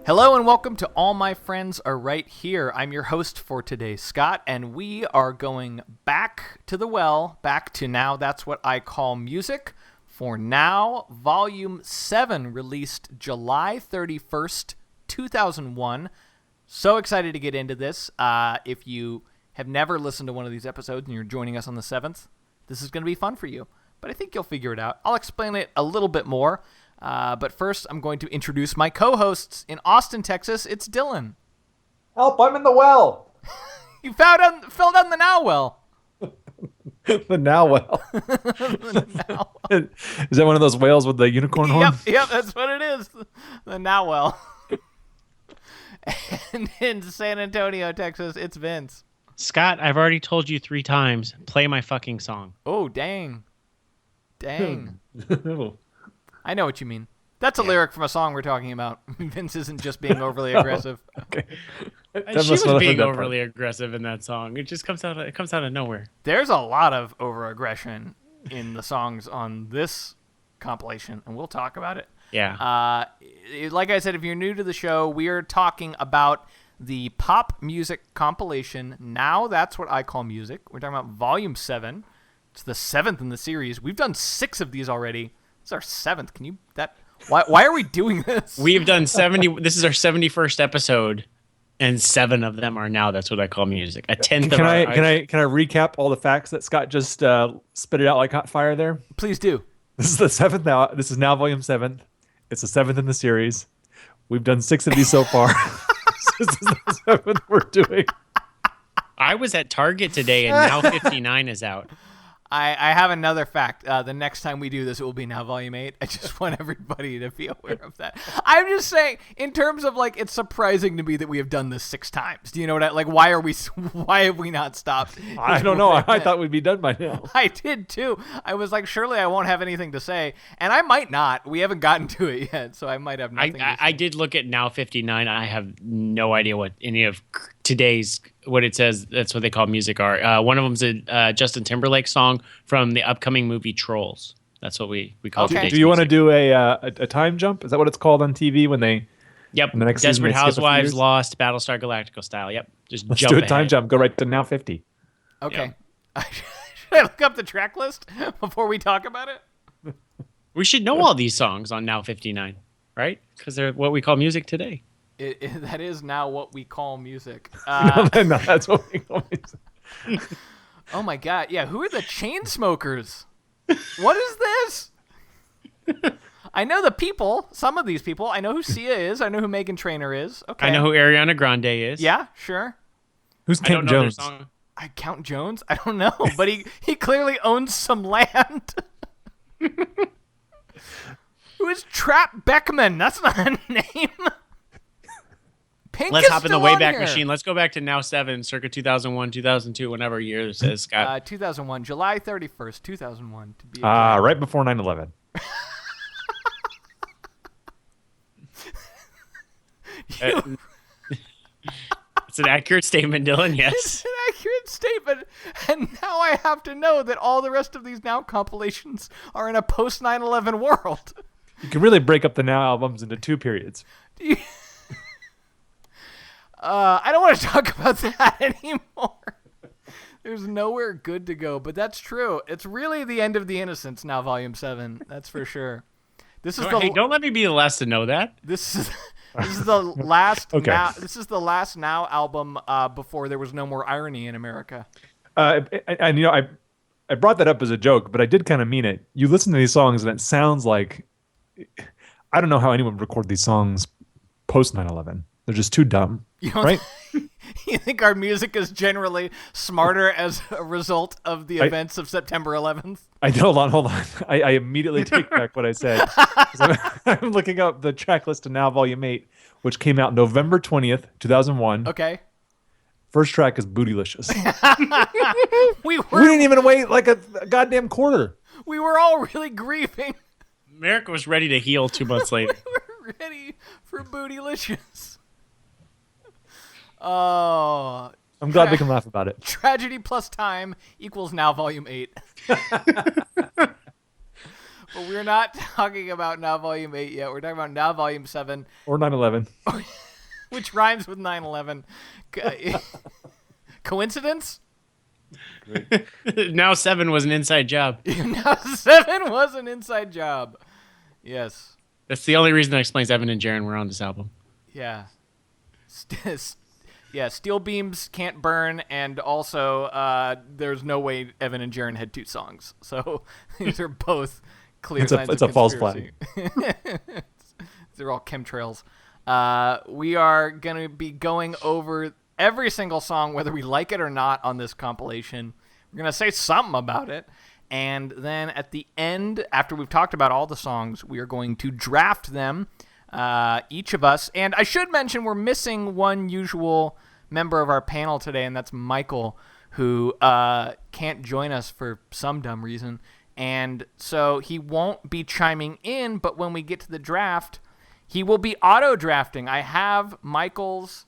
Hello and welcome to All My Friends Are Right Here. I'm your host for today, Scott, and we are going back to the well, back to Now That's What I Call Music for Now, Volume 7, released July 31st, 2001. So excited to get into this. If you have never listened to one of these episodes and you're joining us on the 7th, this is going to be fun for you, but I think you'll figure it out. I'll explain it a little bit more. But first, I'm going to introduce my co-hosts in Austin, Texas. It's Dylan. Help, I'm in the well. You fell down the now well. The now well. The now well. Is that one of those whales with the unicorn horn? Yep, that's what it is. The now well. And in San Antonio, Texas, it's Vince. Scott, I've already told you 3 times. Play my fucking song. Oh, dang. I know what you mean. That's a lyric from a song we're talking about. Vince isn't just being overly aggressive. Okay. She was being overly aggressive in that song. It just comes out of nowhere. There's a lot of over-aggression in the songs on this compilation, and we'll talk about it. Yeah. Like I said, if you're new to the show, we are talking about the pop music compilation. Now That's What I Call Music. We're talking about Volume 7. It's the 7th in the series. We've done 6 of these already. This is our 7th. Why are we doing this? We've done 70. This is our 71st episode, and 7 of them are Now That's What I Call Music. A 10th. Can I recap all the facts that Scott just spit it out like hot fire there? Please do. This is the 7th now. This is now Volume 7. It's the 7th in the series. We've done 6 of these so far. This is the 7th we're doing. I was at Target today, and Now 59 is out. I have another fact. The next time we do this, it will be Now Volume 8. I just want everybody to be aware of that. I'm just saying, in terms of, like, it's surprising to me that we have done this 6 times. Do you know what why have we not stopped? I don't know. I thought we'd be done by now. I did, too. I was like, surely I won't have anything to say. And I might not. We haven't gotten to it yet, so I might have nothing to say. I did look at Now 59. I have no idea what any of today's, what it says, that's what they call music are. One of them's a Justin Timberlake song from the upcoming movie Trolls. That's what we call today's Do you want to music. do a time jump? Is that what it's called on TV when they... Yep. The next Desperate season, Housewives, Lost, Battlestar Galactica style. Yep. Just Let's jump do a ahead. time jump. Go right to Now 50. Okay. Yep. Should I look up the track list before we talk about it? We should know all these songs on Now 59, right? Because they're what we call music today. That is now what we call music. No, that's what we call music. Oh my god, yeah, who are the Chainsmokers? What is this? I know the people, some of these people. I know who Sia is. I know who Meghan Trainor is. Okay. I know who Ariana Grande is. Yeah, sure. Who's I don't Count know their Jones? song. Count Jones? I don't know, but he clearly owns some land. Who is Trap Beckman? That's not a name. Pink Let's is hop in the still Wayback on here. Machine. Let's go back to Now 7, circa 2001, 2002, whatever year this is, Scott. 2001, July 31st, 2001, to be exact. Right before 9/11. It's an accurate statement, Dylan, yes. It's an accurate statement, and now I have to know that all the rest of these Now compilations are in a post 9/11 world. You can really break up the Now albums into 2 periods. I don't want to talk about that anymore. There's nowhere good to go, but that's true. It's really the end of the Innocence Now, Volume 7. That's for sure. This is Hey, don't let me be the last to know that. This is the last Okay. Now. This is the last Now album before there was no more irony in America. And you know, I brought that up as a joke, but I did kind of mean it. You listen to these songs, and it sounds like I don't know how anyone would record these songs post 9/11. They're just too dumb, right? You think our music is generally smarter as a result of the events of September 11th? Hold on. I immediately take back what I said. 'Cause I'm looking up the track list of Now Volume 8, which came out November 20th, 2001. Okay. First track is Bootylicious. We We didn't even wait like a goddamn quarter. we were all really grieving. America was ready to heal 2 months later. We were ready for Bootylicious. Oh, I'm glad we can laugh about it. tragedy plus time equals Now Volume 8. But we're not talking about Now Volume 8 yet. We're talking about Now Volume 7. Or 9/11. Which rhymes with 9/11. Coincidence? Now 7 was an inside job. Now 7 was an inside job. Yes. That's the only reason that explains Evan and Jaron were on this album. Yeah. Yeah, steel beams can't burn, and also there's no way Evan and Jaron had 2 songs. So these are both clear signs of it's a false flag. They're all chemtrails. We are going to be going over every single song, whether we like it or not, on this compilation. We're going to say something about it. And then at the end, after we've talked about all the songs, we are going to draft them, each of us. And I should mention we're missing one usual member of our panel today, and that's Michael, who can't join us for some dumb reason. And so he won't be chiming in, but when we get to the draft, he will be auto-drafting. I have Michael's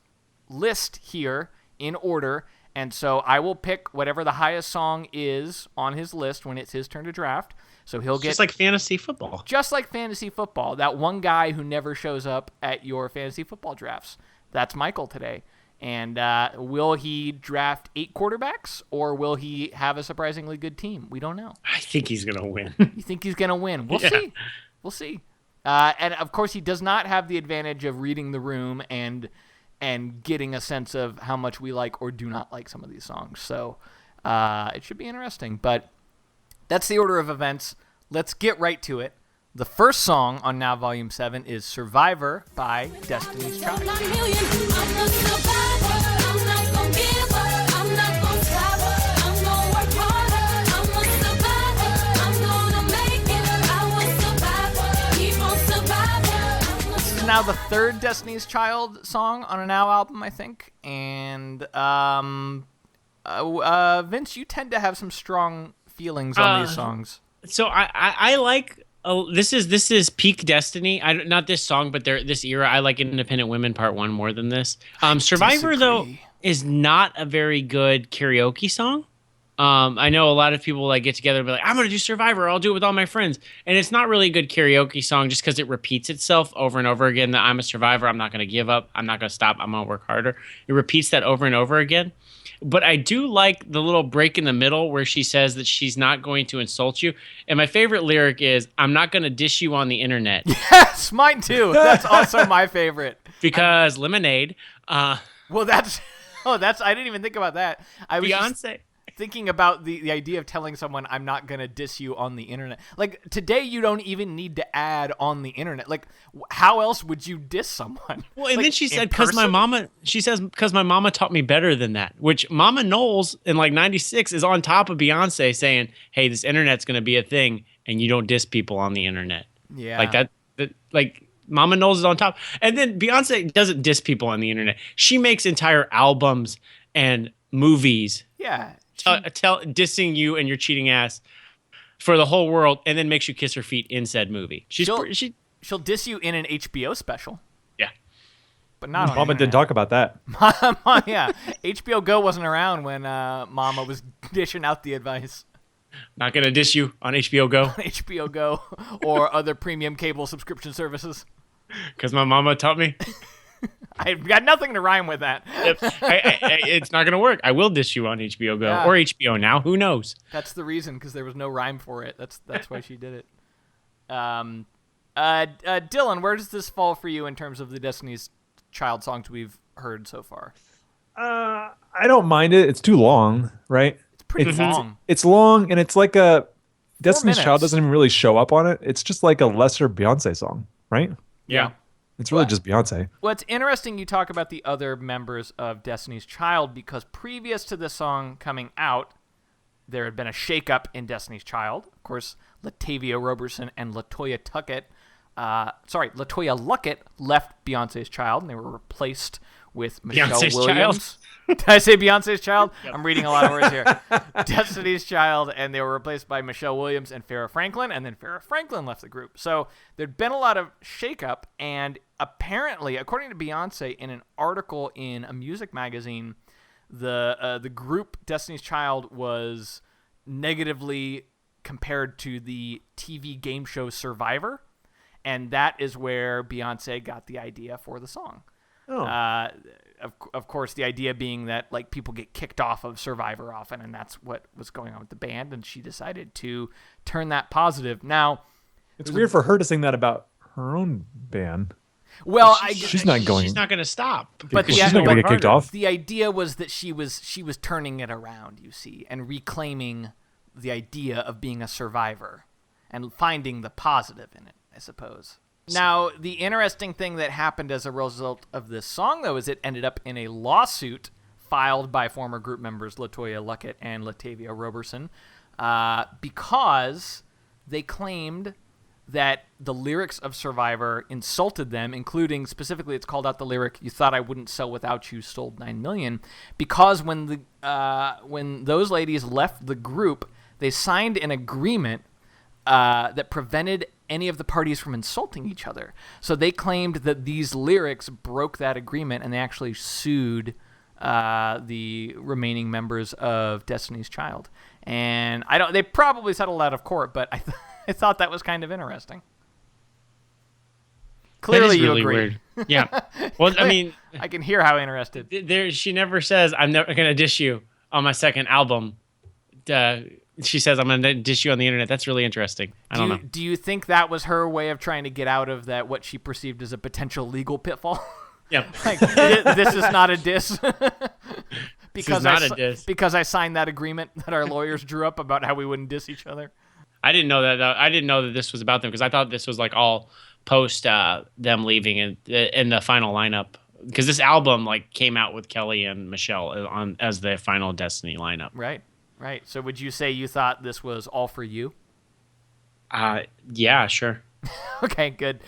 list here in order, and so I will pick whatever the highest song is on his list when it's his turn to draft. So he'll get just like fantasy football. Just like fantasy football. That one guy who never shows up at your fantasy football drafts. That's Michael today. And will he draft 8 quarterbacks, or will he have a surprisingly good team? We don't know. I think he's going to win. You think he's going to win? We'll see. We'll see. And, of course, he does not have the advantage of reading the room and getting a sense of how much we like or do not like some of these songs. So it should be interesting. But that's the order of events. Let's get right to it. The first song on Now Volume 7 is Survivor by Destiny's Child. This is now the third Destiny's Child song on a Now album, I think. And Vince, you tend to have some strong feelings on these songs. So I like... Oh, this is peak Destiny. Not this song, but this era. I like Independent Women Part 1 more than this. Survivor, though, is not a very good karaoke song. I know a lot of people get together and be like, I'm going to do Survivor. I'll do it with all my friends. And it's not really a good karaoke song just because it repeats itself over and over again, that I'm a survivor. I'm not going to give up. I'm not going to stop. I'm going to work harder. It repeats that over and over again. But I do like the little break in the middle where she says that she's not going to insult you. And my favorite lyric is, I'm not going to dish you on the internet. Yes, mine too. That's also my favorite. Because lemonade. Well, I didn't even think about that. I was Beyonce. Thinking about the idea of telling someone I'm not going to diss you on the internet. Like, today you don't even need to add on the internet. Like, how else would you diss someone? Well, and like, then she said, because my mama taught me better than that, which Mama Knowles in 96 is on top of Beyonce saying, hey, this internet's going to be a thing and you don't diss people on the internet. Yeah. Like that Mama Knowles is on top. And then Beyonce doesn't diss people on the internet. She makes entire albums and movies. Yeah. Dissing you and your cheating ass for the whole world, and then makes you kiss her feet in said movie. She'll diss you in an HBO special. Yeah, but not on Mama the didn't talk about that. Yeah, HBO Go wasn't around when Mama was dishing out the advice. Not gonna diss you on HBO Go. HBO Go or other premium cable subscription services. Because my mama taught me. I've got nothing to rhyme with that. It's not going to work. I will diss you on HBO Go or HBO Now. Who knows? That's the reason, because there was no rhyme for it. That's why she did it. Dylan, where does this fall for you in terms of the Destiny's Child songs we've heard so far? I don't mind it. It's too long, right? It's pretty long. It's long, and it's like a... 4 Destiny's minutes. Child doesn't even really show up on it. It's just like a lesser Beyonce song, right? Yeah. It's really just Beyonce. Well, it's interesting you talk about the other members of Destiny's Child, because previous to this song coming out, there had been a shakeup in Destiny's Child. Of course, Latavia Roberson and Latoya Luckett left Beyonce's Child, and they were replaced with Michelle Beyonce's Williams. Did I say Beyonce's Child? Yep. I'm reading a lot of words here. Destiny's Child, and they were replaced by Michelle Williams and Farrah Franklin, and then Farrah Franklin left the group. So there'd been a lot of shakeup, and apparently, according to Beyonce, in an article in a music magazine, the group Destiny's Child was negatively compared to the TV game show Survivor, and that is where Beyonce got the idea for the song. Oh. Of course, the idea being that like people get kicked off of Survivor often, and that's what was going on with the band, and she decided to turn that positive. Now, It's weird for her to sing that about her own band. well, She's not going to stop. But she's not going to get kicked off. The idea was that she was turning it around, you see, and reclaiming the idea of being a survivor and finding the positive in it, I suppose. Now, the interesting thing that happened as a result of this song, though, is it ended up in a lawsuit filed by former group members LaToya Luckett and Latavia Roberson because they claimed that the lyrics of Survivor insulted them, including specifically it's called out the lyric, "You thought I wouldn't sell without you, sold 9 million," because when those ladies left the group, they signed an agreement that prevented any of the parties from insulting each other. So they claimed that these lyrics broke that agreement, and they actually sued the remaining members of Destiny's Child. And they probably settled out of court, but I thought that was kind of interesting. Clearly, you agree. Weird. Yeah. Well, I mean, I can hear how interested. She never says, "I'm never going to dish you on my second album." She says, "I'm going to dish you on the internet." That's really interesting. I don't know. Do you think that was her way of trying to get out of that, what she perceived as a potential legal pitfall? Yeah. Like, this is not a diss. Because a diss. Because I signed that agreement that our lawyers drew up about how we wouldn't diss each other. I didn't know that. I didn't know that this was about them because I thought this was like all post them leaving in the final lineup. Because this album like came out with Kelly and Michelle as the final Destiny lineup. Right. So would you say you thought this was all for you? Yeah, sure. Okay, good.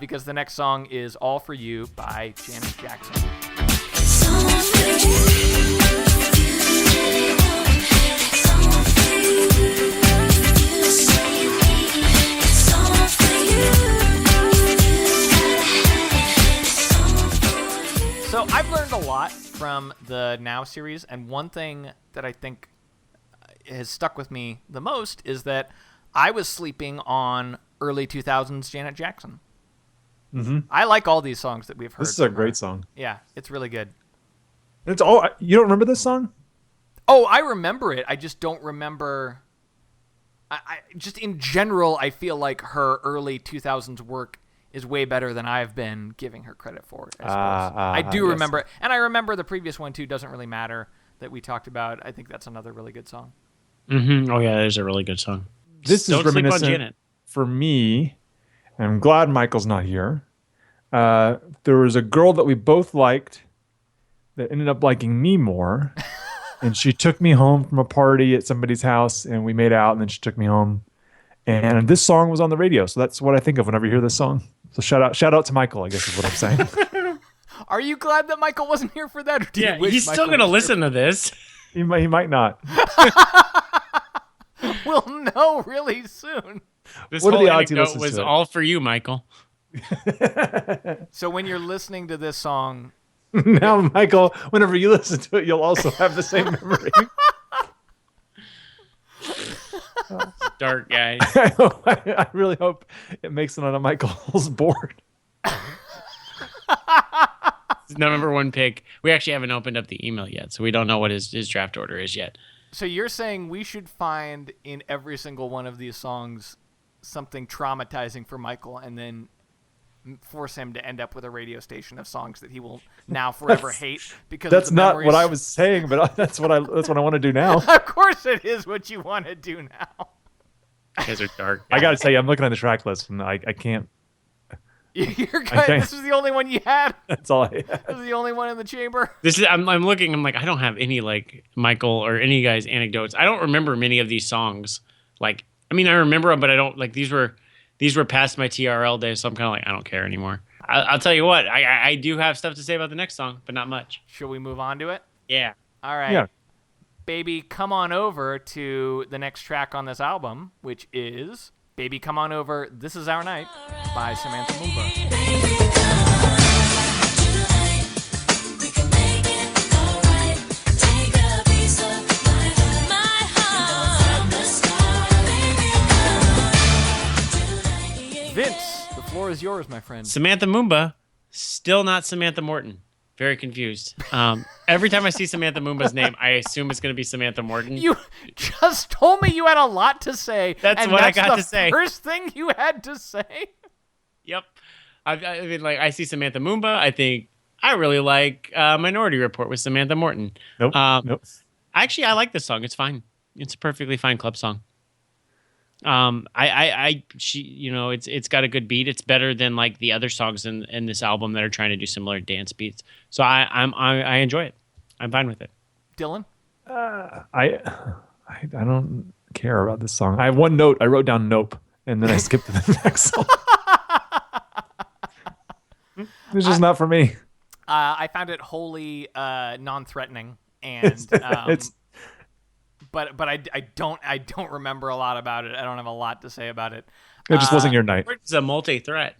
Because the next song is "All for You" by Janet Jackson. So I've learned a lot from the Now series, and one thing that I think has stuck with me the most is that I was sleeping on early 2000s Janet Jackson. Mm-hmm. I like all these songs that we've heard. This is a great song. Yeah, it's really good. It's all you don't remember this song? Oh, I remember it. I just don't remember. I just in general, I feel like her early 2000s work is way better than I've been giving her credit for. I suppose. I do remember it, and I remember the previous one too. Doesn't really matter that we talked about. I think that's another really good song. Mm-hmm. Oh yeah, that is a really good song. This is reminiscent for me. And I'm glad Michael's not here. There was a girl that we both liked that ended up liking me more. And she took me home from a party at somebody's house, and we made out, and then she took me home. And this song was on the radio, so that's what I think of whenever you hear this song. So shout out to Michael, I guess is what I'm saying. Are you glad that Michael wasn't here for that? Or do you wish he's Michael still going to listen to this. He might not. We'll know really soon. This what are whole the odds he anecdote listens was to it? all for you, Michael. So when you're listening to this song, Now, Michael, whenever you listen to it, you'll also have the same memory. Dark guy. I really hope it makes it on a Michael's board. Number one pick. We actually haven't opened up the email yet, so we don't know what his draft order is yet. so you're saying we should find in every single one of these songs something traumatizing for Michael, and then force him to end up with a radio station of songs that he will now forever hate because That's of the not memories. what I was saying, but that's what I want to do now. Of course, it is what you want to do now. You guys are dark. I got to tell you, I'm looking at the track list, and I can't. You're good. Okay. This was the only one you had. That's all I had. This is the only one in the chamber. I'm looking. I'm like, I don't have any like Michael or any guys anecdotes. I don't remember many of these songs. Like, I mean, I remember them, but I don't like these were past my TRL days, so I'm kind of like, I don't care anymore. I'll tell you what, I do have stuff to say about the next song, but not much. Should we move on to it? Yeah. All right. Yeah. Baby, come on over to the next track on this album, which is Baby, Come On Over, This Is Our Night by Samantha Moomba. is yours, my friend? Samantha Moomba, still not Samantha Morton. Very confused. Every time I see Samantha Moomba's name, I assume it's going to be Samantha Morton. You just told me you had a lot to say. That's what I got to say. First thing you had to say. Yep. I mean, like, I see Samantha Moomba. I think I really like Minority Report with Samantha Morton. Nope. Nope. Actually, I like this song. It's fine. It's a perfectly fine club song. It's got a good beat. It's better than like the other songs in this album that are trying to do similar dance beats. So I enjoy it. I'm fine with it. Dylan? I don't care about this song. I have one note. I wrote down nope, and then I skipped to the next song. It's just not for me. I found it wholly non-threatening, and but I don't remember a lot about it. I don't have a lot to say about it. It just wasn't your night. It's a multi-threat.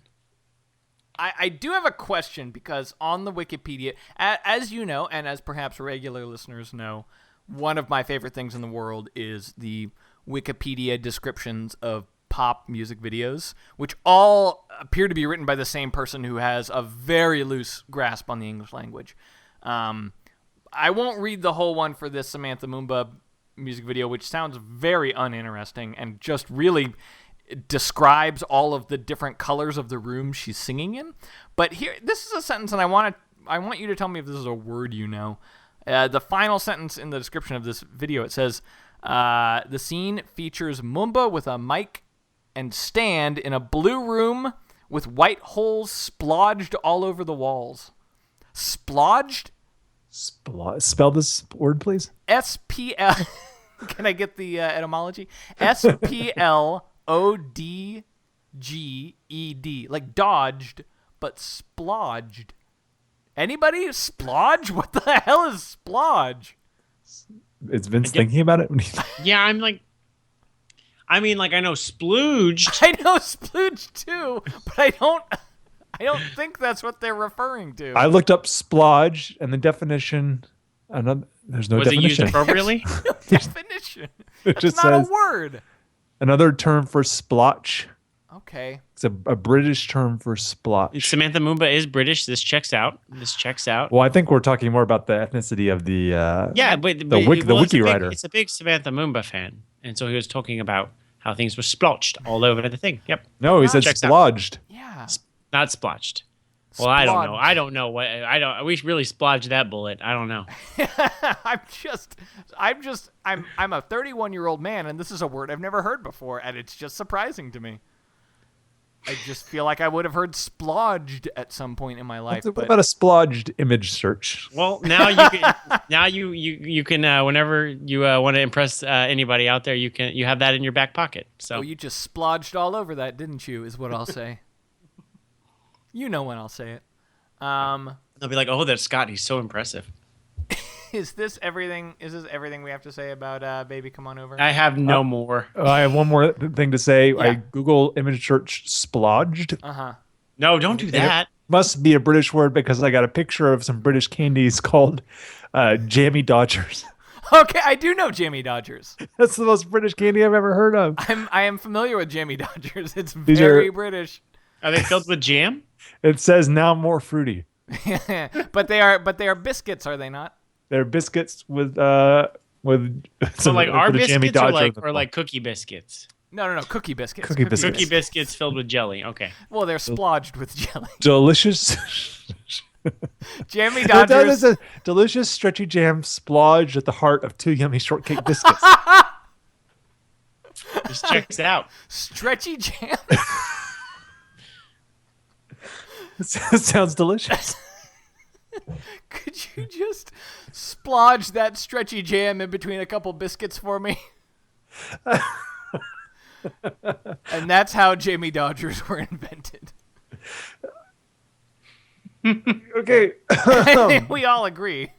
I do have a question, because on the Wikipedia, as you know, and as perhaps regular listeners know, one of my favorite things in the world is the Wikipedia descriptions of pop music videos, which all appear to be written by the same person who has a very loose grasp on the English language. I won't read the whole one for this Samantha Moomba music video, which sounds very uninteresting and just really describes all of the different colors of the room she's singing in. But here, this is a sentence, and I want you to tell me if this is a word you know. The final sentence in the description of this video, it says, the scene features Moomba with a mic and stand in a blue room with white holes splodged all over the walls. Splodged? Spell this word, please. S-P-L... Can I get the etymology? S-P-L-O-D-G-E-D. Like dodged, but splodged. Anybody? Splodge? What the hell is splodge? Is Vince thinking about it? Yeah, I know splooged. I know splooge too, but I don't think that's what they're referring to. I looked up splodge, and the definition. There's no Was definition. it used appropriately? No definition. It just That's not says a word. another term for splotch. Okay. It's a British term for splotch. Samantha Moomba is British. This checks out. Well, I think we're talking more about the ethnicity of the the wiki writer. It's a big Samantha Moomba fan, and so he was talking about how things were splotched all over the thing. Yep. No, he said splodged. Yeah. Not splotched. Well, I don't know. I don't know what. I don't. We really splodged that bullet. I don't know. I'm a 31-year-old man, and this is a word I've never heard before, and it's just surprising to me. I just feel like I would have heard splodged at some point in my life. What about a splodged image search? Well, now you can whenever you want to impress anybody out there, you have that in your back pocket. So you just splodged all over that, didn't you? Is what I'll say. You know when I'll say it. They'll be like, "Oh, that's Scott. He's so impressive." Is this everything? Is this everything we have to say about Baby Come On Over? I have no more. I have one more thing to say. Yeah. I Google image search splodged. No, don't do that. Must be a British word because I got a picture of some British candies called Jammy Dodgers. Okay, I do know Jammy Dodgers. That's the most British candy I've ever heard of. I am familiar with Jammy Dodgers. It's very British. Are they filled with jam? It says now more fruity. But they are biscuits, are they not? They're biscuits with so like our biscuits or or like cookie biscuits? No, cookie biscuits. Cookie biscuits. Cookie biscuits filled with jelly. Okay. Well, they're splodged with jelly. Delicious. Jammy Dodgers. That is a delicious stretchy jam splodged at the heart of two yummy shortcake biscuits. This checks out. Stretchy jam. It sounds delicious. Could you just splodge that stretchy jam in between a couple biscuits for me? And that's how Jammy Dodgers were invented. Okay. I think we all agree.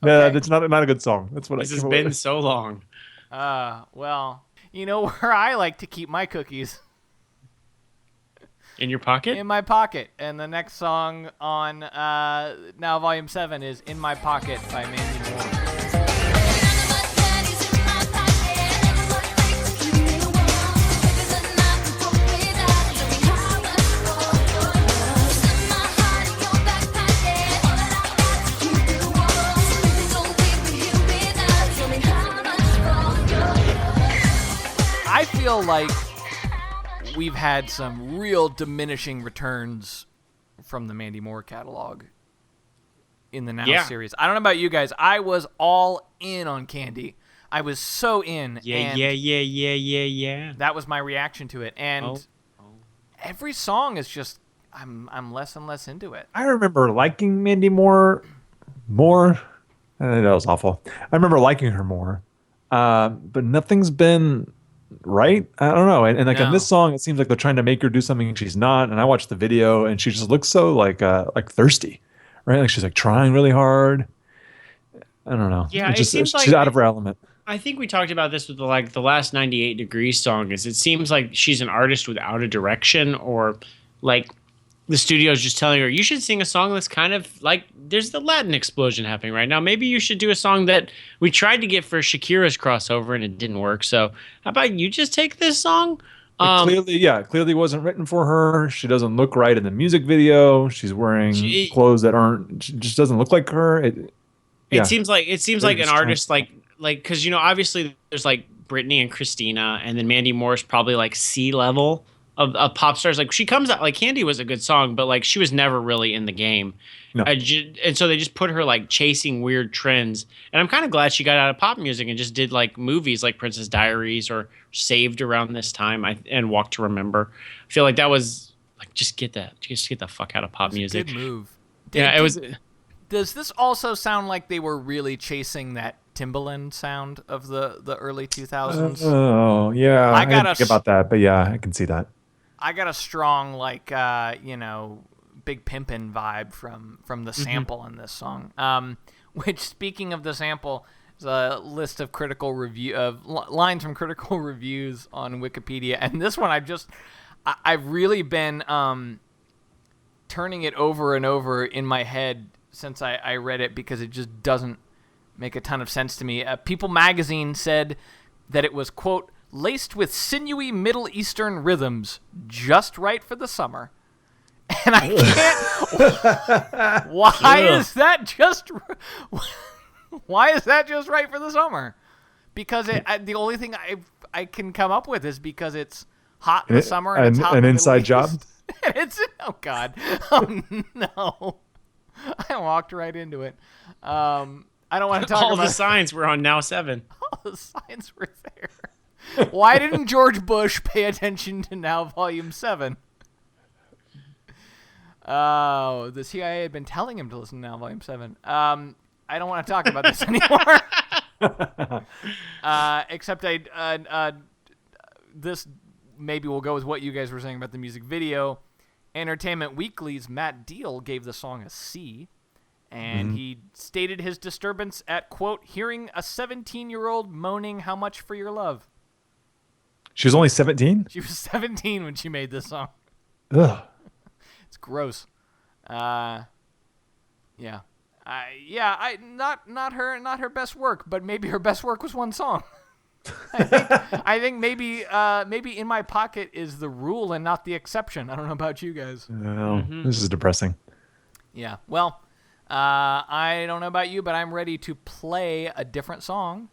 Yeah, that's not a good song. That's what This has been so long. Well, you know where I like to keep my cookies? In your pocket? In my pocket. And the next song on Now Volume 7 is In My Pocket by Mandy Moore. like we've had some real diminishing returns from the Mandy Moore catalog in the Now series. I don't know about you guys. I was all in on Candy. I was so in. Yeah. That was my reaction to it. And every song is just, I'm less and less into it. I remember liking Mandy Moore more. That was awful. I remember liking her more. But nothing's been right. I don't know. And like in this song, it seems like they're trying to make her do something she's not. And I watched the video and she just looks so like thirsty, right? Like she's like trying really hard. I don't know. Yeah, it seems like she's out of her element. I think we talked about this with the last 98 Degrees song. Is it seems like she's an artist without a direction, or like the studio's just telling her, you should sing a song that's kind of like there's the Latin explosion happening right now. Maybe you should do a song that we tried to get for Shakira's crossover and it didn't work. So how about you just take this song? Clearly wasn't written for her. She doesn't look right in the music video. She's wearing clothes that aren't. She just doesn't look like her. It seems like an artist like because obviously there's like Britney and Christina, and then Mandy Moore's probably like C level of pop stars. Like she comes out like Candy was a good song, but like she was never really in the game. No. And so they just put her like chasing weird trends. And I'm kind of glad she got out of pop music and just did like movies like Princess Diaries or Saved around this time and Walk to Remember. I feel like that was like just get the fuck out of pop music. Good move. It was. Does this also sound like they were really chasing that Timbaland sound of the early 2000s? Oh yeah, I didn't think about that, but yeah, I can see that. I got a strong like Big Pimpin' vibe from the sample in this song. Which, speaking of the sample, is a list of lines from critical reviews on Wikipedia, and this one I've really been turning it over and over in my head since I read it, because it just doesn't make a ton of sense to me. People magazine said that it was, quote, laced with sinewy Middle Eastern rhythms, just right for the summer. And I can't. Why is that just right for the summer? Because the only thing I can come up with is because it's hot in the summer and it's hot an in inside job. Oh God! Oh no! I walked right into it. I don't want to talk about all the signs were on Now 7. All the signs were there. Why didn't George Bush pay attention to Now Volume 7? Oh, the CIA had been telling him to listen to Now Volume 7. I don't want to talk about this anymore. Except this maybe will go with what you guys were saying about the music video. Entertainment Weekly's Matt Deal gave the song a C, and he stated his disturbance at, quote, hearing a 17-year-old moaning how much for your love. She was only 17? She was 17 when she made this song. Ugh. It's gross. Not her best work, but maybe her best work was one song. I think maybe In My Pocket is the rule and not the exception. I don't know about you guys. No, This is depressing. Yeah. Well, I don't know about you, but I'm ready to play a different song.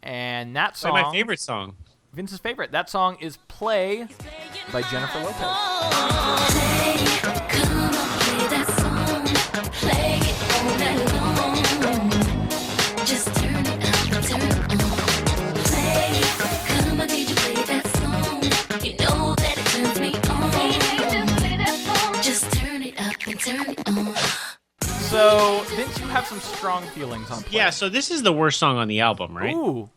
And that song... Play my favorite song. Vince's favorite. That song is Play by Jennifer Lopez. Play it all night long. Just turn it up, turn it on. Play, come on, DJ, play that song. You know that it turns me on. Just turn it up and turn it on. So, Vince, you have some strong feelings on Play. Yeah, so this is the worst song on the album, right? Ooh.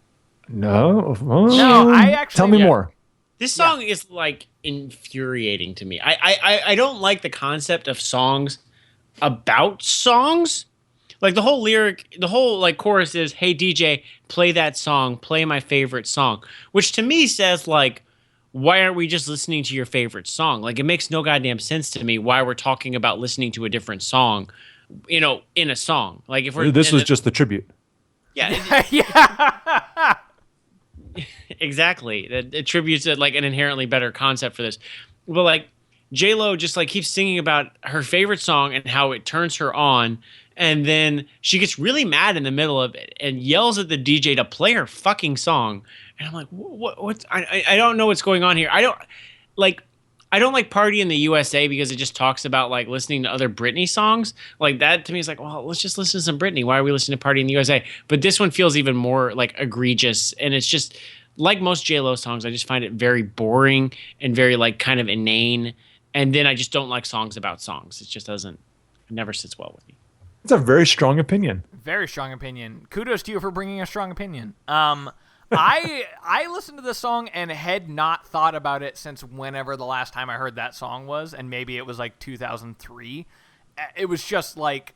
No. No, I actually... Tell me more. This song is, like, infuriating to me. I don't like the concept of songs about songs. Like, the whole lyric, the whole, like, chorus is, hey, DJ, play that song, play my favorite song. Which, to me, says, like, why aren't we just listening to your favorite song? Like, it makes no goddamn sense to me why we're talking about listening to a different song, in a song. Like, if we're... This was just the tribute. Yeah. Yeah. Exactly. That attributes like an inherently better concept for this. But like J-Lo just like keeps singing about her favorite song and how it turns her on, and then she gets really mad in the middle of it and yells at the DJ to play her fucking song. And I'm like, what's I don't know what's going on here. I don't like Party in the USA because it just talks about like listening to other Britney songs. Like that to me is like, well, let's just listen to some Britney. Why are we listening to Party in the USA? But this one feels even more like egregious, and it's just like most J-Lo songs. I just find it very boring and very like kind of inane. And then I just don't like songs about songs. It just doesn't. It never sits well with me. It's a very strong opinion. Very strong opinion. Kudos to you for bringing a strong opinion. I listened to this song and had not thought about it since whenever the last time I heard that song was, and maybe it was like 2003. It was just like,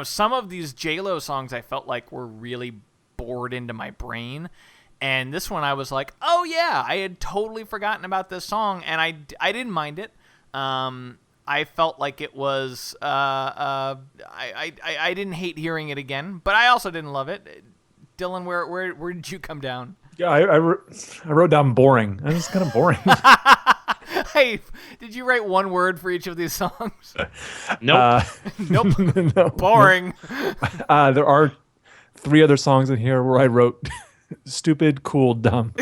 some of these J-Lo songs I felt like were really bored into my brain, and this one I was like, oh yeah, I had totally forgotten about this song, and I didn't mind it. I felt like it was I didn't hate hearing it again, but I also didn't love it. Dylan, where did you come down? Yeah, I wrote down boring. It was kind of boring. Hey, did you write one word for each of these songs? Nope. Nope. No, Boring. there are 3 other songs in here where I wrote stupid, cool, dumb.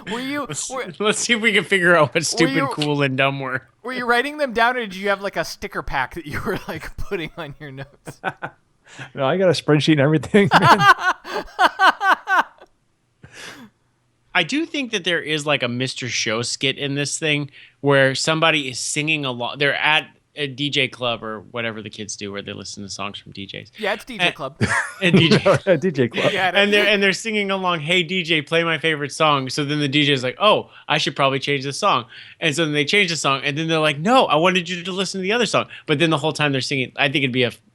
Let's see if we can figure out what stupid, cool, and dumb were. Were you writing them down, or did you have like a sticker pack that you were like putting on your notes? No, I got a spreadsheet and everything, man. I do think that there is like a Mr. Show skit in this thing where somebody is singing along. They're at a DJ club or whatever the kids do where they listen to songs from DJs. Yeah, it's DJ Club. And DJ Club. Yeah, and they're singing along, "Hey DJ, play my favorite song." So then the DJ is like, "Oh, I should probably change the song." And so then they change the song, and then they're like, "No, I wanted you to listen to the other song." But then the whole time they're singing, I think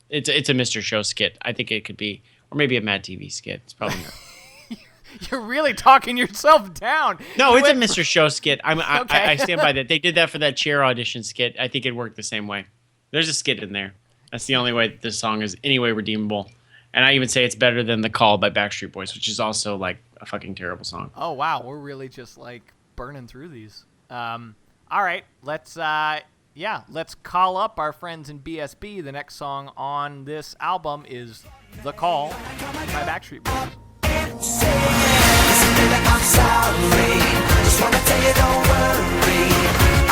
it's a Mr. Show skit. I think it could be, or maybe a Mad TV skit. It's probably not. You're really talking yourself down. No, it's a Mr. Show skit. Okay. I stand by that. They did that for that Cher audition skit. I think it worked the same way. There's a skit in there. That's the only way that this song is any way redeemable. And I even say it's better than The Call by Backstreet Boys, which is also like a fucking terrible song. Oh, wow. We're really just like burning through these. All right. Let's call up our friends in BSB. The next song on this album is The Call by Backstreet Boys. Listen, baby, I'm sorry. Just wanna tell you, don't worry.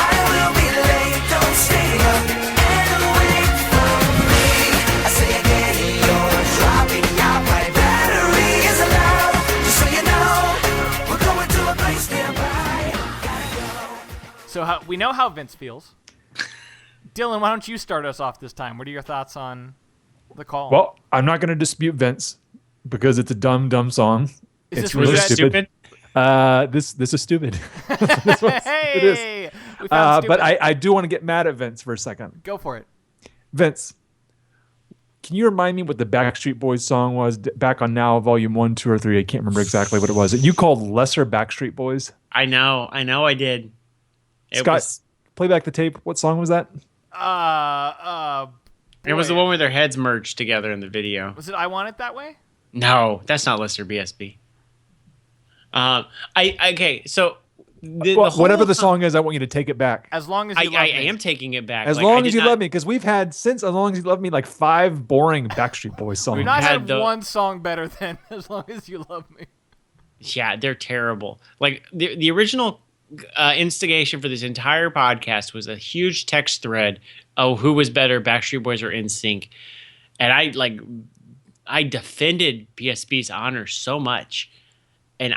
I will be late. Don't stay up and wait for me. I say again, you're dropping out. My battery is low. Just so you know, we're going to a place nearby. So we know how Vince feels. Dylan, why don't you start us off this time? What are your thoughts on The Call? Well, I'm not going to dispute Vince because it's a dumb song. Is It's this really stupid? This is stupid. Hey, it is. we found But stupid. I do want to get mad at Vince for a second. Go for it. Vince, can you remind me what the Backstreet Boys song was back on Now, Volume 1, 2, or 3? I can't remember exactly what it was. You called Lesser Backstreet Boys? I know I did. Scott, play back the tape. What song was that? It was the one where their heads merged together in the video. Was it I Want It That Way? No, that's not Lester BSB. So whatever the song is, I want you to take it back. As long as you love I me. am taking it back. As long as you love me, because we've had As Long As You Love Me, like 5 boring Backstreet Boys songs. We've not had had the- one song better than As Long As You Love Me. Yeah, they're terrible. Like the original instigation for this entire podcast was a huge text thread. Oh, who was better, Backstreet Boys or NSYNC? And I defended PSP's honor so much, and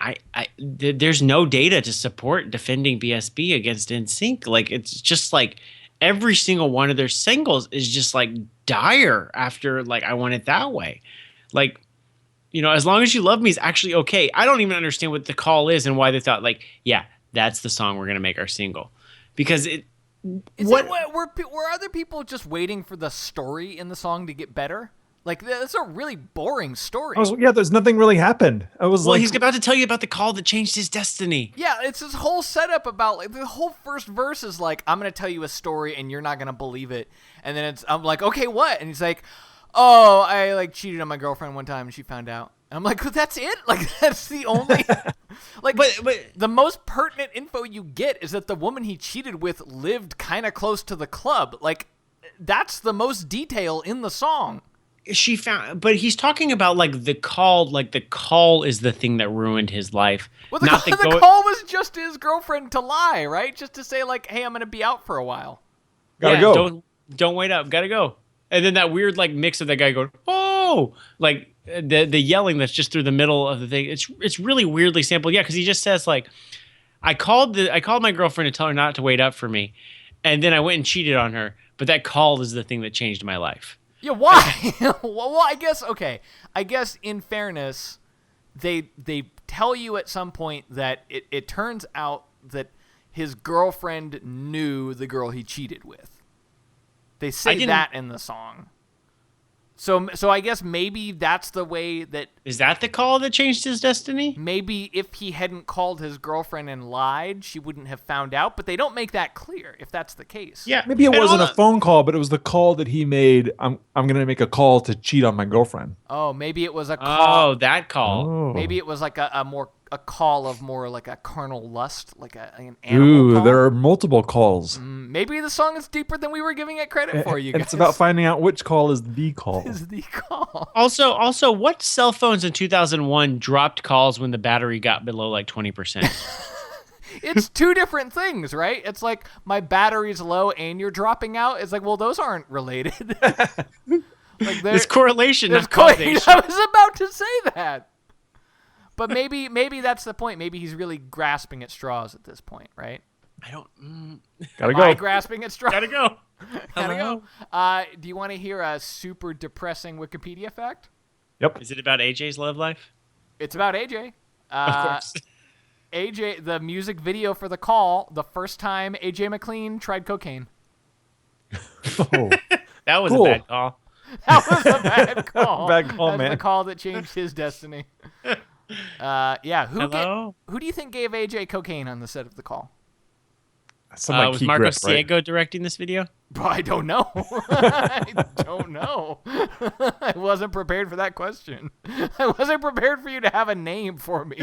there's no data to support defending BSB against NSYNC. Like it's just like every single one of their singles is just like dire after like I Want It That Way. Like, As Long As You Love Me is actually okay. I don't even understand what The Call is and why they thought like, yeah, that's the song we're gonna make our single, because Were other people just waiting for the story in the song to get better? Like, that's a really boring story. There's nothing really happened. He's about to tell you about the call that changed his destiny. Yeah, it's this whole setup about, like, the whole first verse is like, I'm going to tell you a story and you're not going to believe it. And then I'm like, okay, what? And he's like, oh, I, like, cheated on my girlfriend one time and she found out. And I'm like, well, that's it? Like, that's the only... Like, but the most pertinent info you get is that the woman he cheated with lived kind of close to the club. Like, that's the most detail in the song. she found, but he's talking about like the call is the thing that ruined his life. Well, the, Not the call was just his girlfriend to lie, right? Just to say like, hey, I'm going to be out for a while. Gotta go. Don't wait up. Gotta go. And then that weird like mix of that guy going, oh, like the yelling that's just through the middle of the thing. It's really weirdly sampled. Yeah, because he just says like, I called my girlfriend to tell her not to wait up for me, and then I went and cheated on her. But that call is the thing that changed my life. Yeah, why? Well, I guess okay. I guess in fairness, they tell you at some point that it turns out that his girlfriend knew the girl he cheated with. They say that in the song. So I guess maybe that's the way that... Is that the call that changed his destiny? Maybe if he hadn't called his girlfriend and lied, she wouldn't have found out, but they don't make that clear if that's the case. Yeah. Maybe it wasn't a phone call, but it was the call that he made. I'm going to make a call to cheat on my girlfriend. Oh, maybe it was a call. Oh, that call. Oh. Maybe it was like a call of more like a carnal lust, like an animal call. There are multiple calls. Maybe the song is deeper than we were giving it credit for, you And guys. it's about finding out which call is the call. Is the call. Also, what cell phones in 2001 dropped calls when the battery got below like 20%? It's two different things, right? It's like my battery's low and you're dropping out. It's like, well, those aren't related. Like There's correlation, there's not causation. I was about to say that. But maybe that's the point. Maybe he's really grasping at straws at this point, right? I don't. Gotta Am I go. grasping at straws? Gotta go. Gotta go. Do you want to hear a super depressing Wikipedia fact? Yep. Is it about AJ's love life? It's about AJ. Of course. AJ, the music video for The Call, the first time AJ McLean tried cocaine. Oh. That was Cool. a bad call. That was a bad call. Bad call, That's man. the call that changed his destiny. Yeah. Hello? Who do you think gave AJ cocaine on the set of The Call? Some like Was key Marco grip, right? Ciego directing this video? I don't know. I don't know. I wasn't prepared for that question. I wasn't prepared for you to have a name for me.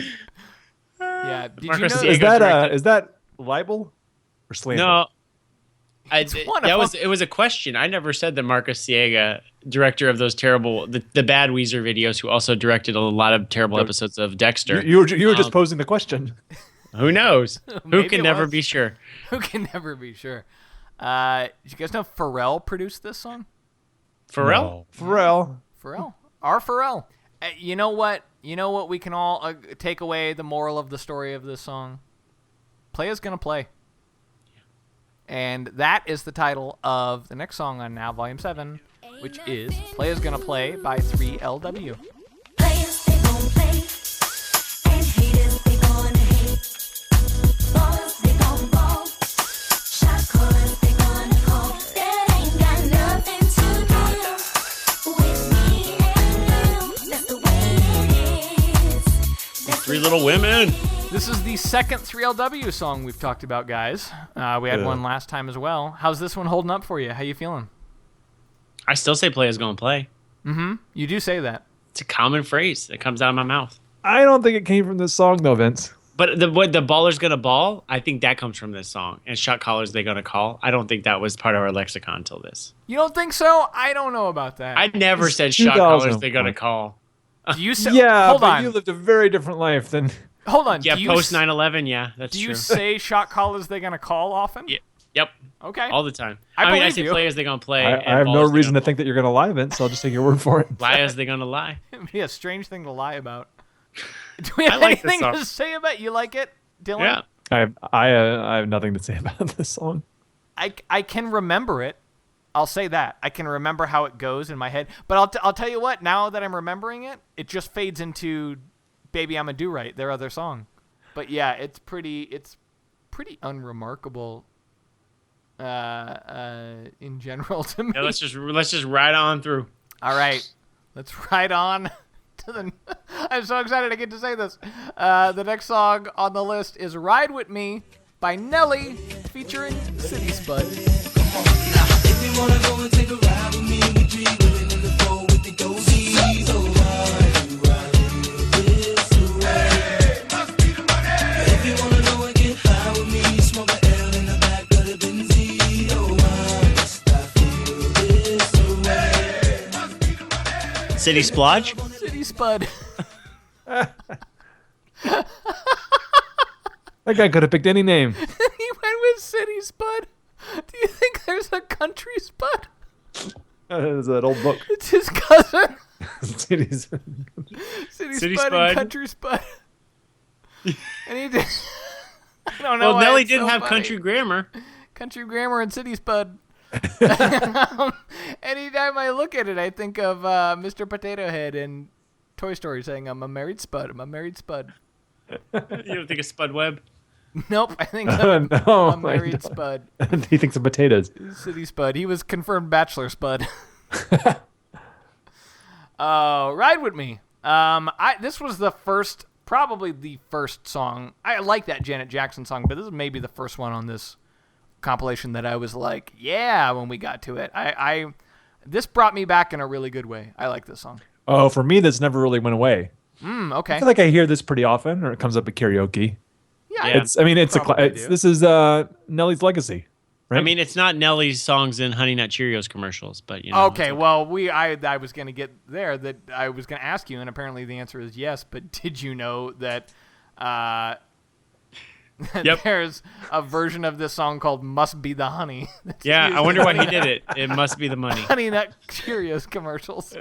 Yeah. Did Marco you know Ciego- Is that libel or slander? No. one of It was a question. I never said that Marcus Siega, director of those terrible, the bad Weezer videos, who also directed a lot of terrible episodes of Dexter. You were just posing the question. Who knows? Who Maybe can it never was. be sure? Who can never be sure? Did you guys know Pharrell produced this song? Pharrell? Pharrell. Pharrell. Our Pharrell. You know what? You know what we can all take away the moral of the story of this song? Play is gonna play. And that is the title of the next song on Now Volume 7, which is Play is Gonna Play by 3LW. Players, they gon' play, and haters, they gonna hate. Ballers, they gon' ball, shot callers, they gonna call. That ain't got nothing to do with me and you. That's the way it is. That's Three Little Women. This is the second 3LW song we've talked about, guys. We had one last time as well. How's this one holding up for you? How you feeling? I still say play is going to play. You do say that. It's a common phrase that comes out of my mouth. I don't think it came from this song though, Vince. But the baller's gonna ball, I think that comes from this song. And shot callers they gonna call. I don't think that was part of our lexicon until this. You don't think so? I don't know about that. I never It's said shot callers 2001. they gonna call. Do you say? Yeah, hold but on. you lived a very different life than. Hold on. Yeah, do you post 9/11. Yeah, that's Do you true. say shot callers they gonna call often? Yeah. Yep. Okay. All the time. I I believe say you. play as they gonna play. I and have ball no as they reason gonna to think that you're gonna lie, Vince. So I'll just take your word for it. lie as they gonna lie. It'd be a strange thing to lie about. Do we have I like this anything song. to say about you? Like it, Dylan? Yeah. I have nothing to say about this song. I can remember it. I'll say that. I can remember how it goes in my head. But I'll tell you what, now that I'm remembering it, it just fades into Baby I'm a Do Right, their other song. But yeah, it's pretty unremarkable in general to me. Yeah, let's just ride on through. All right. Let's ride on to the I'm so excited I get to say this. The next song on the list is Ride With Me by Nelly featuring City Spud. If you wanna go and take a ride with me, we three women in the four with the dozies. Oh, ride this way. If you wanna go and get high with me, smoke a L in the back of the Benzie. Oh, must I feel this way? City Splodge? City Spud. That guy could have picked any name. He went with City Spud. Do you think there's a Country Spud? There's that old book. It's his cousin. Cities. City Spud. and Country Spud. And he did. I don't know. Well, why Nelly it's did so have funny. country grammar. Country Grammar and City Spud. Anytime I look at it, I think of Mr. Potato Head in Toy Story saying, "I'm a married Spud. I'm a married Spud." You don't think of Spud Webb? Nope, I think of No, a married Spud. He thinks of potatoes. City Spud. He was confirmed bachelor Spud. Ride With Me. This was probably the first song. I like that Janet Jackson song, but this is maybe the first one on this compilation that I was like, yeah, when we got to it. This brought me back in a really good way. I like this song. Oh, for me, this never really went away. Okay. I feel like I hear this pretty often, or it comes up at karaoke. Yeah. This is Nelly's legacy, right? I mean, it's not Nelly's songs in Honey Nut Cheerios commercials, but you know. Okay, well, I was going to get there. That I was going to ask you, and apparently the answer is yes. But did you know that Yep. there's a version of this song called "Must Be the Honey"? that's Yeah, used I in wonder why Honey he did it. It must be the money. Honey Nut Cheerios commercials.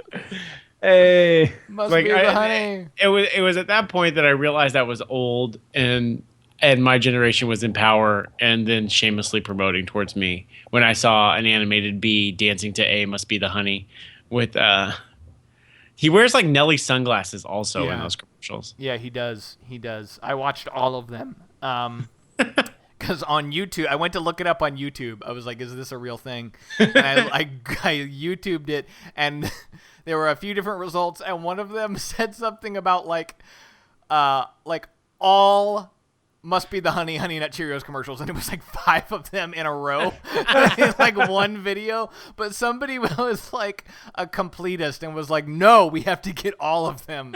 Hey, Must Like, be the honey. It was at that point that I realized I was old and my generation was in power and then shamelessly promoting towards me when I saw an animated bee dancing to A Must Be the Honey with he wears like Nelly sunglasses also in those commercials. Yeah, he does. He does. I watched all of them. Because on YouTube, I went to look it up on YouTube. I was like, is this a real thing? And I YouTubed it, and there were a few different results, and one of them said something about like all Must Be the Honey Nut Cheerios commercials, and it was like 5 of them in a row in like one video. But somebody was like a completist and was like, no, we have to get all of them.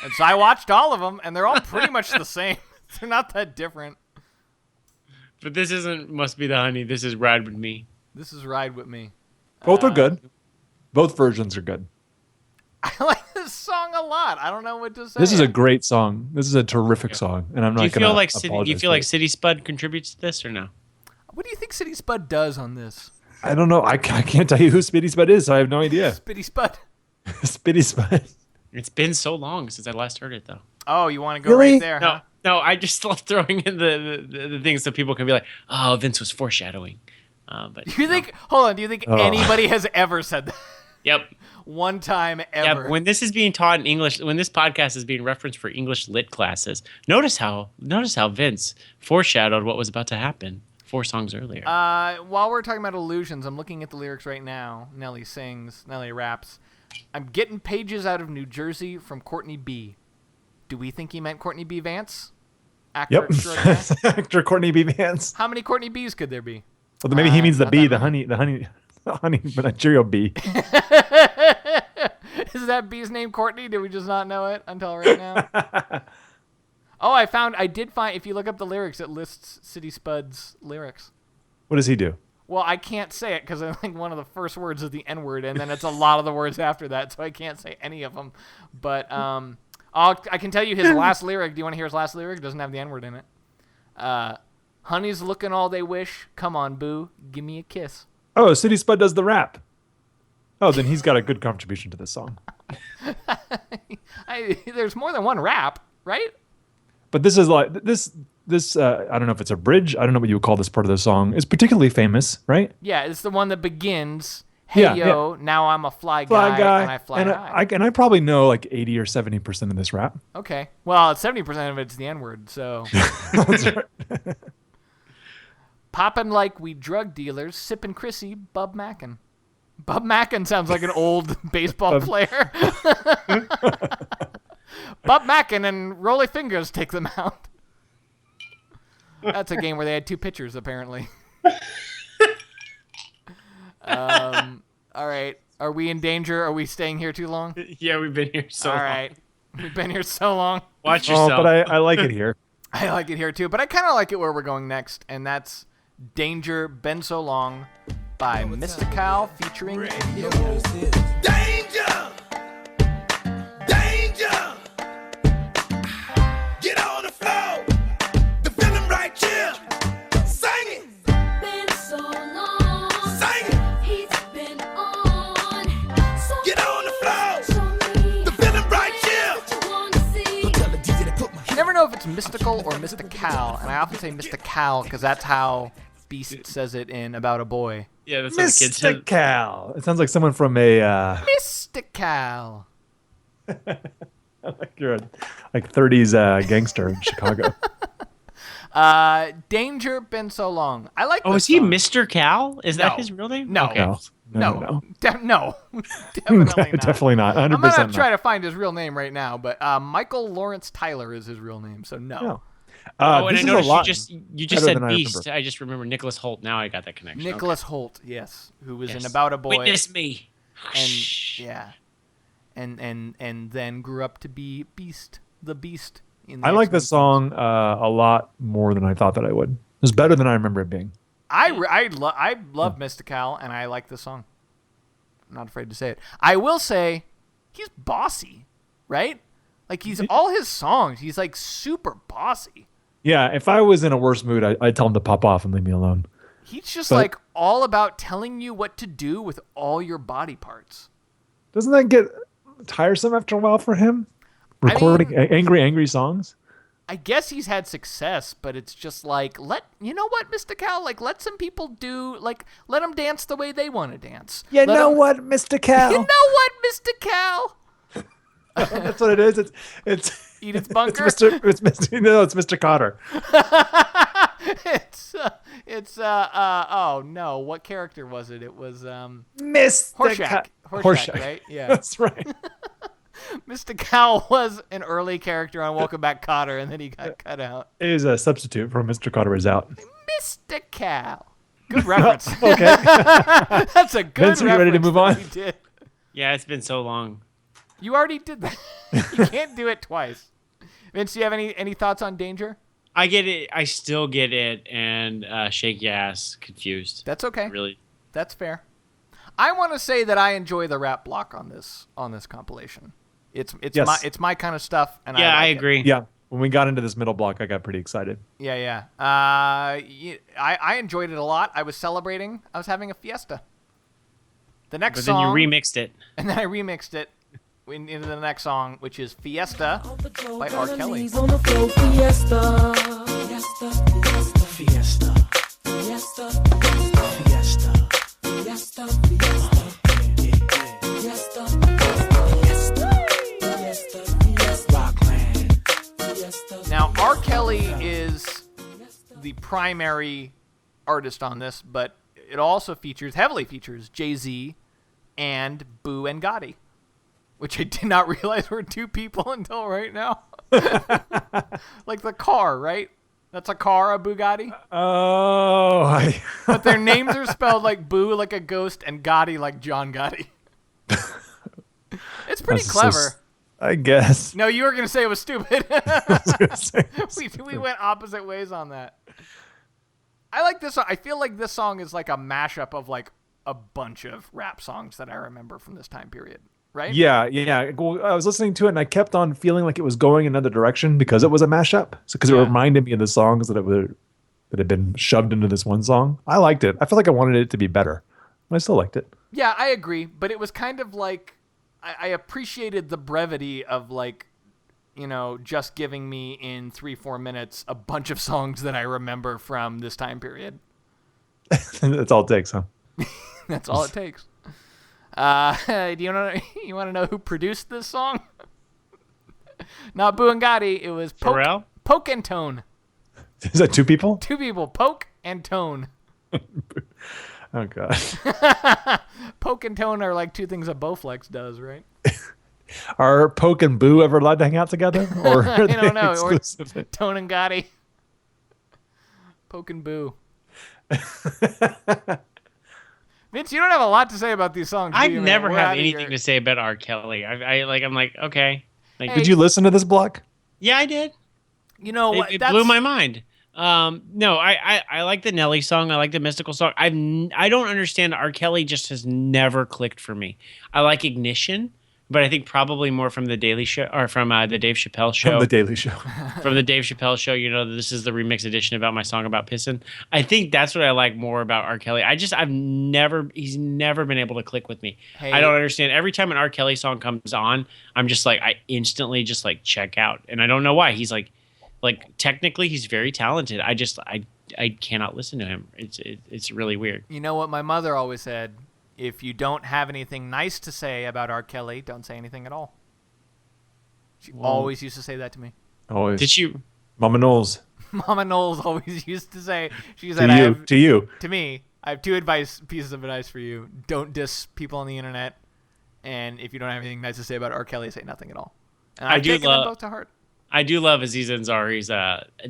And so I watched all of them, and they're all pretty much the same. They're not that different. But this isn't Must Be the Honey. This is Ride With Me. This is Ride With Me. both are good. Both versions are good. I like this song a lot. I don't know what to say. This is a great song. This is a terrific song, and I'm not. Do you feel like apologize. City Spud contributes to this or no? What do you think City Spud does on this? I don't know. I can't tell you who Spitty Spud is, so I have no idea. Spitty Spud. Spitty Spud. It's been so long since I last heard it though. Oh, you want to go Really? right there, huh? No, I just love throwing in the things so people can be like, oh, Vince was foreshadowing. But Do you think? Hold on. Do you think anybody has ever said that? Yep. One time ever? Yeah, when this is being taught in English, when this podcast is being referenced for English lit classes, notice how Vince foreshadowed what was about to happen 4 songs earlier. While we're talking about illusions, I'm looking at the lyrics right now. Nelly raps. I'm getting pages out of New Jersey from Courtney B. Do we think he meant Courtney B. Vance? Actor Yep. extraordinaire? Actor Courtney B. Vance. How many Courtney B's could there be? Well, maybe he means the not bee, that the honey, but not Cheerio bee. Is that bee's name Courtney? Did we just not know it until right now? I did find, if you look up the lyrics, it lists City Spud's lyrics. What does he do? Well, I can't say it because I think one of the first words is the N-word, and then it's a lot of the words after that, so I can't say any of them. But I can tell you his last lyric. Do you want to hear his last lyric? It doesn't have the N-word in it. Honey's looking all they wish. Come on, boo. Give me a kiss. Oh, City Spud does the rap. Oh, then he's got a good contribution to this song. There's more than one rap, right? But this is like this. I don't know if it's a bridge. I don't know what you would call this part of the song. It's particularly famous, right? Yeah, it's the one that begins, hey, Yeah, yo, now I'm a fly guy, and I fly high. And I probably know like 80 or 70% of this rap. Okay. Well, 70% of it's the N-word, so. That's right. Poppin' like we drug dealers, sippin' Chrissy, Bub Mackin. Bub Mackin sounds like an old baseball player. Bub Mackin and Rolly Fingers take them out. That's a game where they had 2 pitchers, apparently. All right. Are we in danger? Are we staying here too long? Yeah, we've been here so long. All right. We've been here so long. Watch yourself. Oh, but I like it here. I like it here too, but I kind of like it where we're going next, and that's Danger Been So Long by Mystical featuring Danger! mystical or mystical, and I often say mystical because that's how Beast says it in About a Boy. Yeah, that's what the kids said. Mystical. It sounds like someone from a Mystical. like you're a 30s gangster in Chicago. Danger Been So Long. I like. Oh, this is he song. Mr. Cal? Is that No. his real name? No. Okay. No. No, no, definitely not. Definitely not. 100% I'm gonna not. try to find his real name right now, but Michael Lawrence Tyler is his real name, so no. No. Oh, and this I is a noticed lot you just better said than I Beast. remember. I just remember Nicholas Holt. Now I got that connection. Nicholas Holt, yes, who was Okay. in About a Boy, Witness me. and yeah, and then grew up to be the Beast. In the I like X-Men this song a lot more than I thought that I would. It was better than I remember it being. I love Mystical, and I like this song. I'm not afraid to say it. I will say, he's bossy, right? Like all his songs, he's like super bossy. Yeah, if I was in a worse mood, I'd tell him to pop off and leave me alone. He's just But- like all about telling you what to do with all your body parts. Doesn't that get tiresome after a while for him? Recording angry songs? I guess he's had success, but it's just like, you know what, Mr. Cal? Like, let some people let them dance the way they want to dance. You Let know 'em- what, Mr. Cal? You know what, Mr. Cal? That's what it is. It's Edith it's Bunker? Mr. Cotter. Oh no, what character was it? It was, Mr. Horshack. Horshack, right? Yeah. That's right. Mr. Cal was an early character on Welcome Back, Kotter, and then he got cut out. It is a substitute for Mr. Cotter is out. Mr. Cal. Good reference. Okay. That's a good Vince, are you ready to reference move that on? we did. Yeah, it's been so long. You already did that. You can't do it twice. Vince, do you have any thoughts on Danger? I get it. I still get it, and shake your ass confused. That's okay. Really. That's fair. I want to say that I enjoy the rap block on this compilation. It's Yes. my kind of stuff, and Yeah, I like it. agree. Yeah. When we got into this middle block, I got pretty excited. Yeah. I enjoyed it a lot. I was celebrating. I was having a fiesta. The next But then song, you remixed it. and then I remixed it into the next song, which is Fiesta by R. Kelly. On the floor, fiesta. Fiesta. Fiesta. Fiesta. Fiesta. Fiesta. Fiesta. Fiesta. Fiesta. Fiesta. Rockland. Fiesta. Now, R. Kelly is the primary artist on this, but it also heavily features Jay-Z and Boo and Gotti, which I did not realize were two people until right now. Like the car, right? That's a car, a Bugatti. Oh, But their names are spelled like Boo, like a ghost, and Gotti, like John Gotti. It's pretty That's clever. I guess. No, you were going to say it was stupid. I was gonna say, we went opposite ways on that. I like this song. I feel like this song is like a mashup of like a bunch of rap songs that I remember from this time period, right? yeah. Well, I was listening to it and I kept on feeling like it was going another direction because it was a mashup. So because it Yeah. reminded me of the songs that had been shoved into this one song. I liked it. I felt like I wanted it to be better. I still liked it. Yeah, I agree. But it was kind of like I appreciated the brevity of like, just giving me in 3-4 minutes a bunch of songs that I remember from this time period. That's all it takes, huh? That's all it takes. Do you want to know who produced this song? Not Boo and Gotti. It was Pharrell? Poke and Tone. Is that two people? Two people, Poke and Tone. Oh god. Poke and Tone are like two things a Bowflex does, right? Are Poke and Boo ever allowed to hang out together? Or are they don't know. Or exclusive? Tone and Gotti. Poke and Boo. Vince, you don't have a lot to say about these songs. I've do you, man? never We're had outta anything here. to say about R. Kelly. I'm like, okay. Like, Did you listen to this block? Yeah, I did. You know what? It blew my mind. No, I like the Nelly song. I like the mystical song. I don't understand. R. Kelly just has never clicked for me. I like Ignition, but I think probably more from the Daily Show or from the Dave Chappelle show. From the Daily Show. From the Dave Chappelle show, this is the remix edition about my song about pissing. I think that's what I like more about R. Kelly. He's never been able to click with me. Hey. I don't understand. Every time an R. Kelly song comes on, I'm just like, I instantly just like check out. And I don't know why. He's like, Like technically, he's very talented. I cannot listen to him. It's really weird. You know what my mother always said? If you don't have anything nice to say about R. Kelly, don't say anything at all. She always used to say that to me. Always. Did you? Mama Knowles. Mama Knowles always used to say, she To said, you. To you. to me, I have two pieces of advice for you. Don't diss people on the internet. And if you don't have anything nice to say about R. Kelly, say nothing at all. And I've taken them both to heart. I do love Aziz Ansari's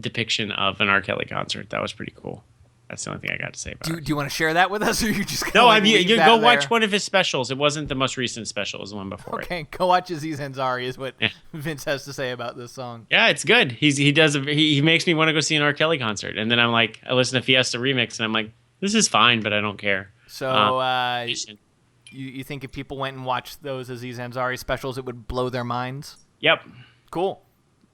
depiction of an R. Kelly concert. That was pretty cool. That's the only thing I got to say about it. Do you want to share that with us, or are you just gonna No, like, you leave go that watch there? one of his specials. It wasn't the most recent special. It was the one before it. Okay, go watch Aziz Ansari is what Vince has to say about this song. Yeah, it's good. He makes me want to go see an R. Kelly concert. And then I'm like, I listen to Fiesta Remix, and I'm like, this is fine, but I don't care. So you think if people went and watched those Aziz Ansari specials, it would blow their minds? Yep. Cool.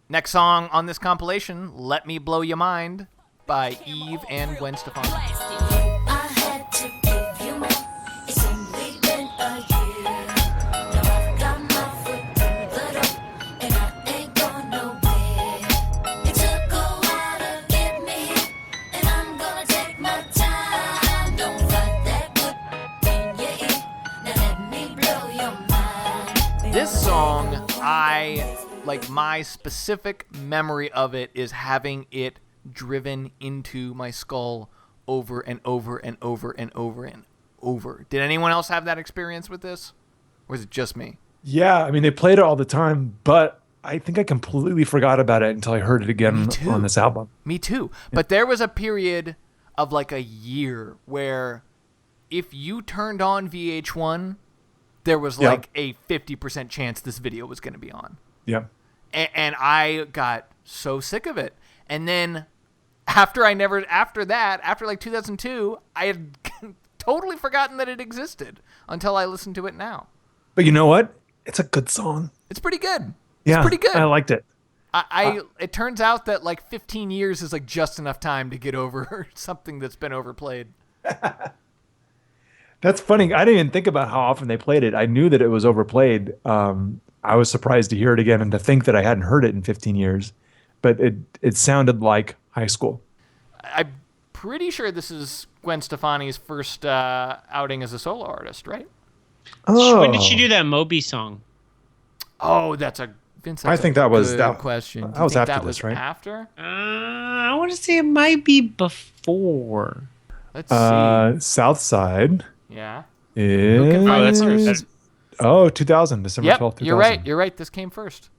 Next song on this compilation, Let Me Blow Your Mind by Eve and Gwen Stefani. I had to give you more. It's only been a year. Now I've got my foot through the door, and I ain't going nowhere. It took a while to get me here, and I'm gonna take my time. Don't fight that good in your ear. Now let me blow your mind. This song, my specific memory of it is having it driven into my skull over and over and over and over and over. Did anyone else have that experience with this? Or was it just me? Yeah, I mean, they played it all the time, but I think I completely forgot about it until I heard it again on this album. Me too. But there was a period of like a year where if you turned on VH1, there was like a 50% chance this video was going to be on. Yeah. And I got so sick of it. And then after like 2002, I had totally forgotten that it existed until I listened to it now. But you know what? It's a good song. It's pretty good. Yeah, It's pretty good. I liked it. It turns out that like 15 years is like just enough time to get over something that's been overplayed. That's funny. I didn't even think about how often they played it. I knew that it was overplayed. I was surprised to hear it again and to think that I hadn't heard it in 15 years. But it sounded like high school. I'm pretty sure this is Gwen Stefani's first outing as a solo artist, right? Oh. When did she do that Moby song? Oh, that's a Vince. I think that was good that question. Do That you was think after that this, was right? After? I want to say it might be before. Let's see. South Side Yeah. is... Oh, that's 2000, December 12th, 2000. You're right. You're right. This came first.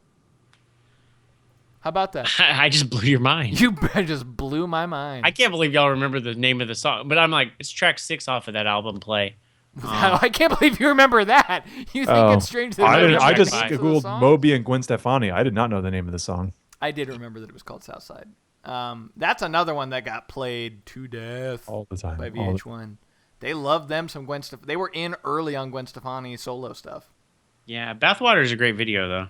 How about that? I just blew your mind. You just blew my mind. I can't believe y'all remember the name of the song, but I'm like, it's track 6 off of that album Play. I can't believe you remember that. You think it's strange that I just track six of the googled song? Moby and Gwen Stefani. I did not know the name of the song. I did remember that it was called Southside. That's another one that got played to death All the time. by All the- VH1. They loved them some Gwen Stefani. They were in early on Gwen Stefani's solo stuff. Yeah, Bathwater is a great video, though.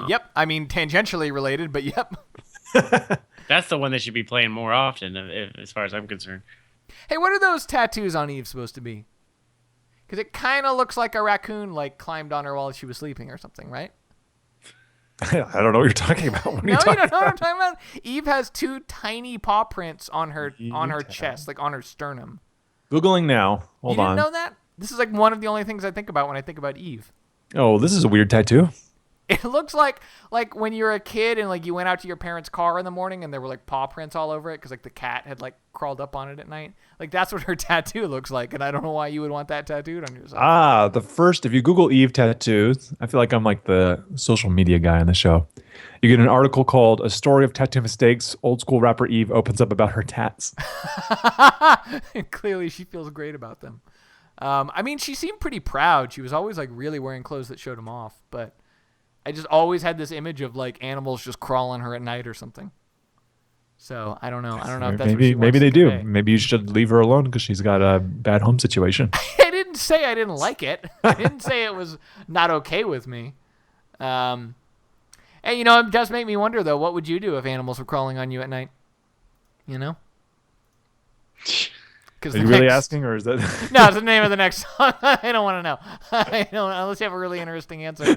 Yep. I mean, tangentially related, but yep. That's the one that should be playing more often, as far as I'm concerned. Hey, what are those tattoos on Eve supposed to be? Because it kind of looks like a raccoon like climbed on her while she was sleeping or something, right? I don't know what you're talking about. What are No, you you talking don't know what I'm about? talking about. Eve has two tiny paw prints on her Eve chest, like on her sternum. Googling now. Hold you didn't on. know that? This is like one of the only things I think about when I think about Eve. Oh, this is a weird tattoo. It looks like when you're a kid and like you went out to your parents' car in the morning and there were like paw prints all over it because like the cat had like crawled up on it at night. Like that's what her tattoo looks like, and I don't know why you would want that tattooed on yourself. If you Google Eve tattoos, I feel like I'm like the social media guy on the show. You get an article called "A Story of Tattoo Mistakes." Old school rapper Eve opens up about her tats. Clearly, she feels great about them. I mean, she seemed pretty proud. She was always like really wearing clothes that showed them off, but I just always had this image of like animals just crawling her at night or something. So I don't know. I don't know if that's what she maybe wants they to do. convey. Maybe you should leave her alone because she's got a bad home situation. I didn't say I didn't like it. I didn't say it was not okay with me. And you know, it does make me wonder though. What would you do if animals were crawling on you at night? You know, Are you really asking, or is that? No, it's the name of the next song. I don't want to know. I don't, unless you have a really interesting answer.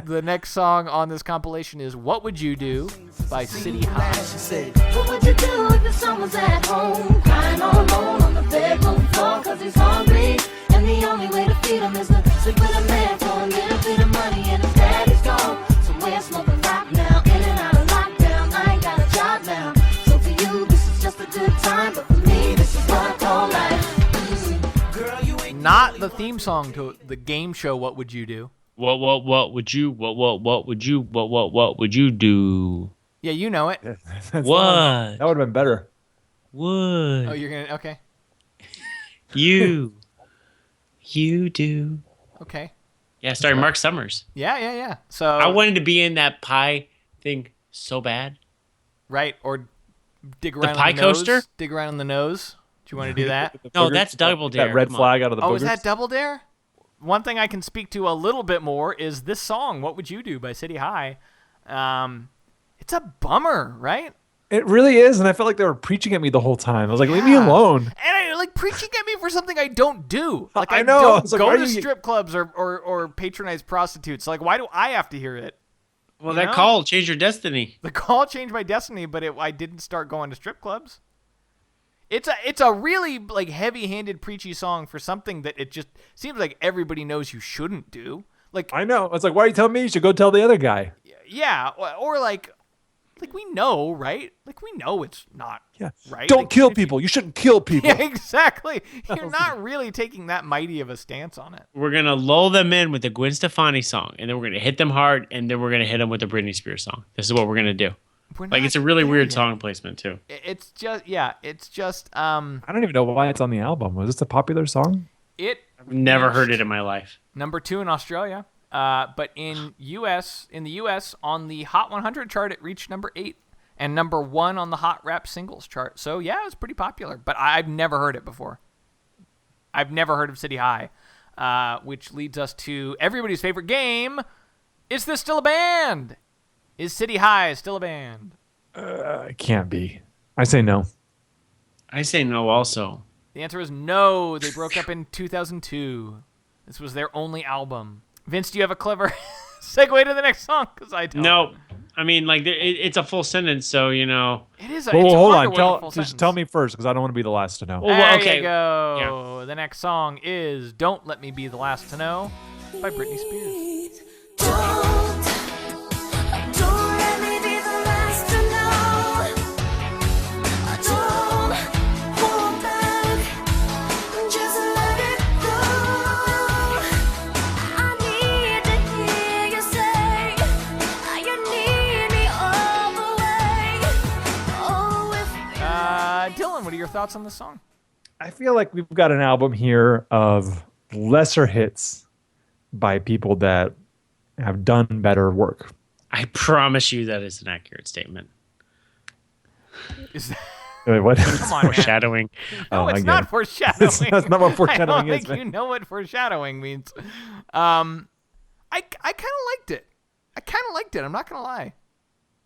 The next song on this compilation is "What Would You Do" by City High. She said, What would you do if your son was at home, crying all alone on the bedroom floor, 'cause he's hungry, and the only way to feed him is to sleep with a man for a little bit of money, and his daddy's gone somewhere smoking rock now, in and out of lockdown. I ain't got a job now, so for you this is just a good time, but for me this is what I call life. girl, you ain't Not the theme song to the game show "What Would You Do." What would you do? Yeah, you know it. That's What That would have been better. would Oh, you're gonna okay. you do? Okay. Yeah, starring Mark Summers. Yeah. So I wanted to be in that pie thing so bad. right or dig around pie on the nose. coaster? Dig around on the nose. Do you want to do that? No, Booger- that's Double Dare. That red Come on. flag out of the Oh, boogers. is that Double Dare? One thing I can speak to a little bit more is this song, "What Would You Do" by City High. It's a bummer, right? It really is, and I felt like they were preaching at me the whole time. I was like, leave me Yeah. alone. And I like preaching at me for something I don't do. Like I I know. I don't was like, go why to are you- strip clubs or patronize prostitutes. Like, why do I have to hear it? Well, You that know? call changed your destiny. The call changed my destiny, but I didn't start going to strip clubs. It's a really like heavy-handed preachy song for something that it just seems like everybody knows you shouldn't do. Like I know. It's like, why are you telling me? You should go tell the other guy. yeah, or like we know, right? Like we know it's not Yeah. right. Don't Like, kill if you- people. You shouldn't kill people. Yeah, exactly. You're not really taking that mighty of a stance on it. We're gonna lull them in with the Gwen Stefani song, and then we're gonna hit them hard, and then we're gonna hit them with the Britney Spears song. This is what we're gonna do. We're Like not it's a really there weird yet. song placement too. It's just I don't even know why it's on the album. Was this a popular song? it I've never reached heard it in my life. number 2 in Australia. But in the US on the Hot 100 chart it reached number 8 and number 1 on the Hot Rap Singles chart. So yeah, it's pretty popular, but I've never heard it before. I've never heard of City High, which leads us to everybody's favorite game. Is this still a band? Is City High still a band? It can't be. I say no. I say no. Also, The answer is no. They broke up in 2002. This was their only album. Vince, do you have a clever segue to the next song? Because I don't. no. I mean, like it's a full sentence, so you know. It is. Well, It's hold hard on. to word a full Just sentence. tell me first, because I don't want to be the last to know. Well, There okay. you go. The next song is "Don't Let Me Be the Last to Know" by Britney Spears. Don't let me be the last to know. Don't hold back. Just let it go. I need to hear you say you need me all the way. Oh, if Dylan, what are your thoughts on this song? I feel like we've got an album here of lesser hits by people that have done better work. I promise you that is an accurate statement. Is that, Wait, what? come on, man. Foreshadowing. No, I it's get not it. foreshadowing. That's not what foreshadowing I is, don't think man. you know what foreshadowing means. I kind of liked it. I'm not gonna lie.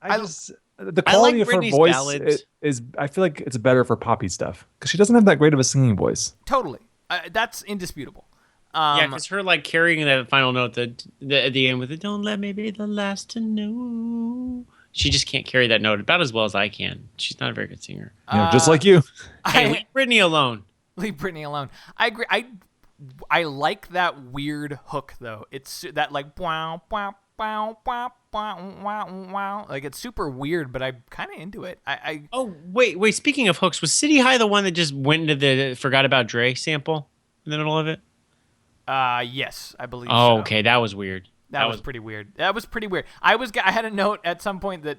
I just the I quality like of her Britney's voice ballads. is. I feel like it's better for poppy stuff because she doesn't have that great of a singing voice. Totally. That's indisputable. Yeah, because her like carrying that final note at the end with the "Don't let me be the last to know." She just can't carry that note about as well as I can. She's not a very good singer. You know, just like you. Hey, leave Britney alone. Leave Britney alone. I agree. I like that weird hook though. It's that like wow wow wow wow wow wow wow. Like it's super weird, but I'm kind of into it. I Oh wait. Speaking of hooks, was City High the one that just went into the "Forgot About Dre" sample in the middle of it? yes, I believe. Oh, so. okay, that was weird. That was pretty weird. I had a note at some point that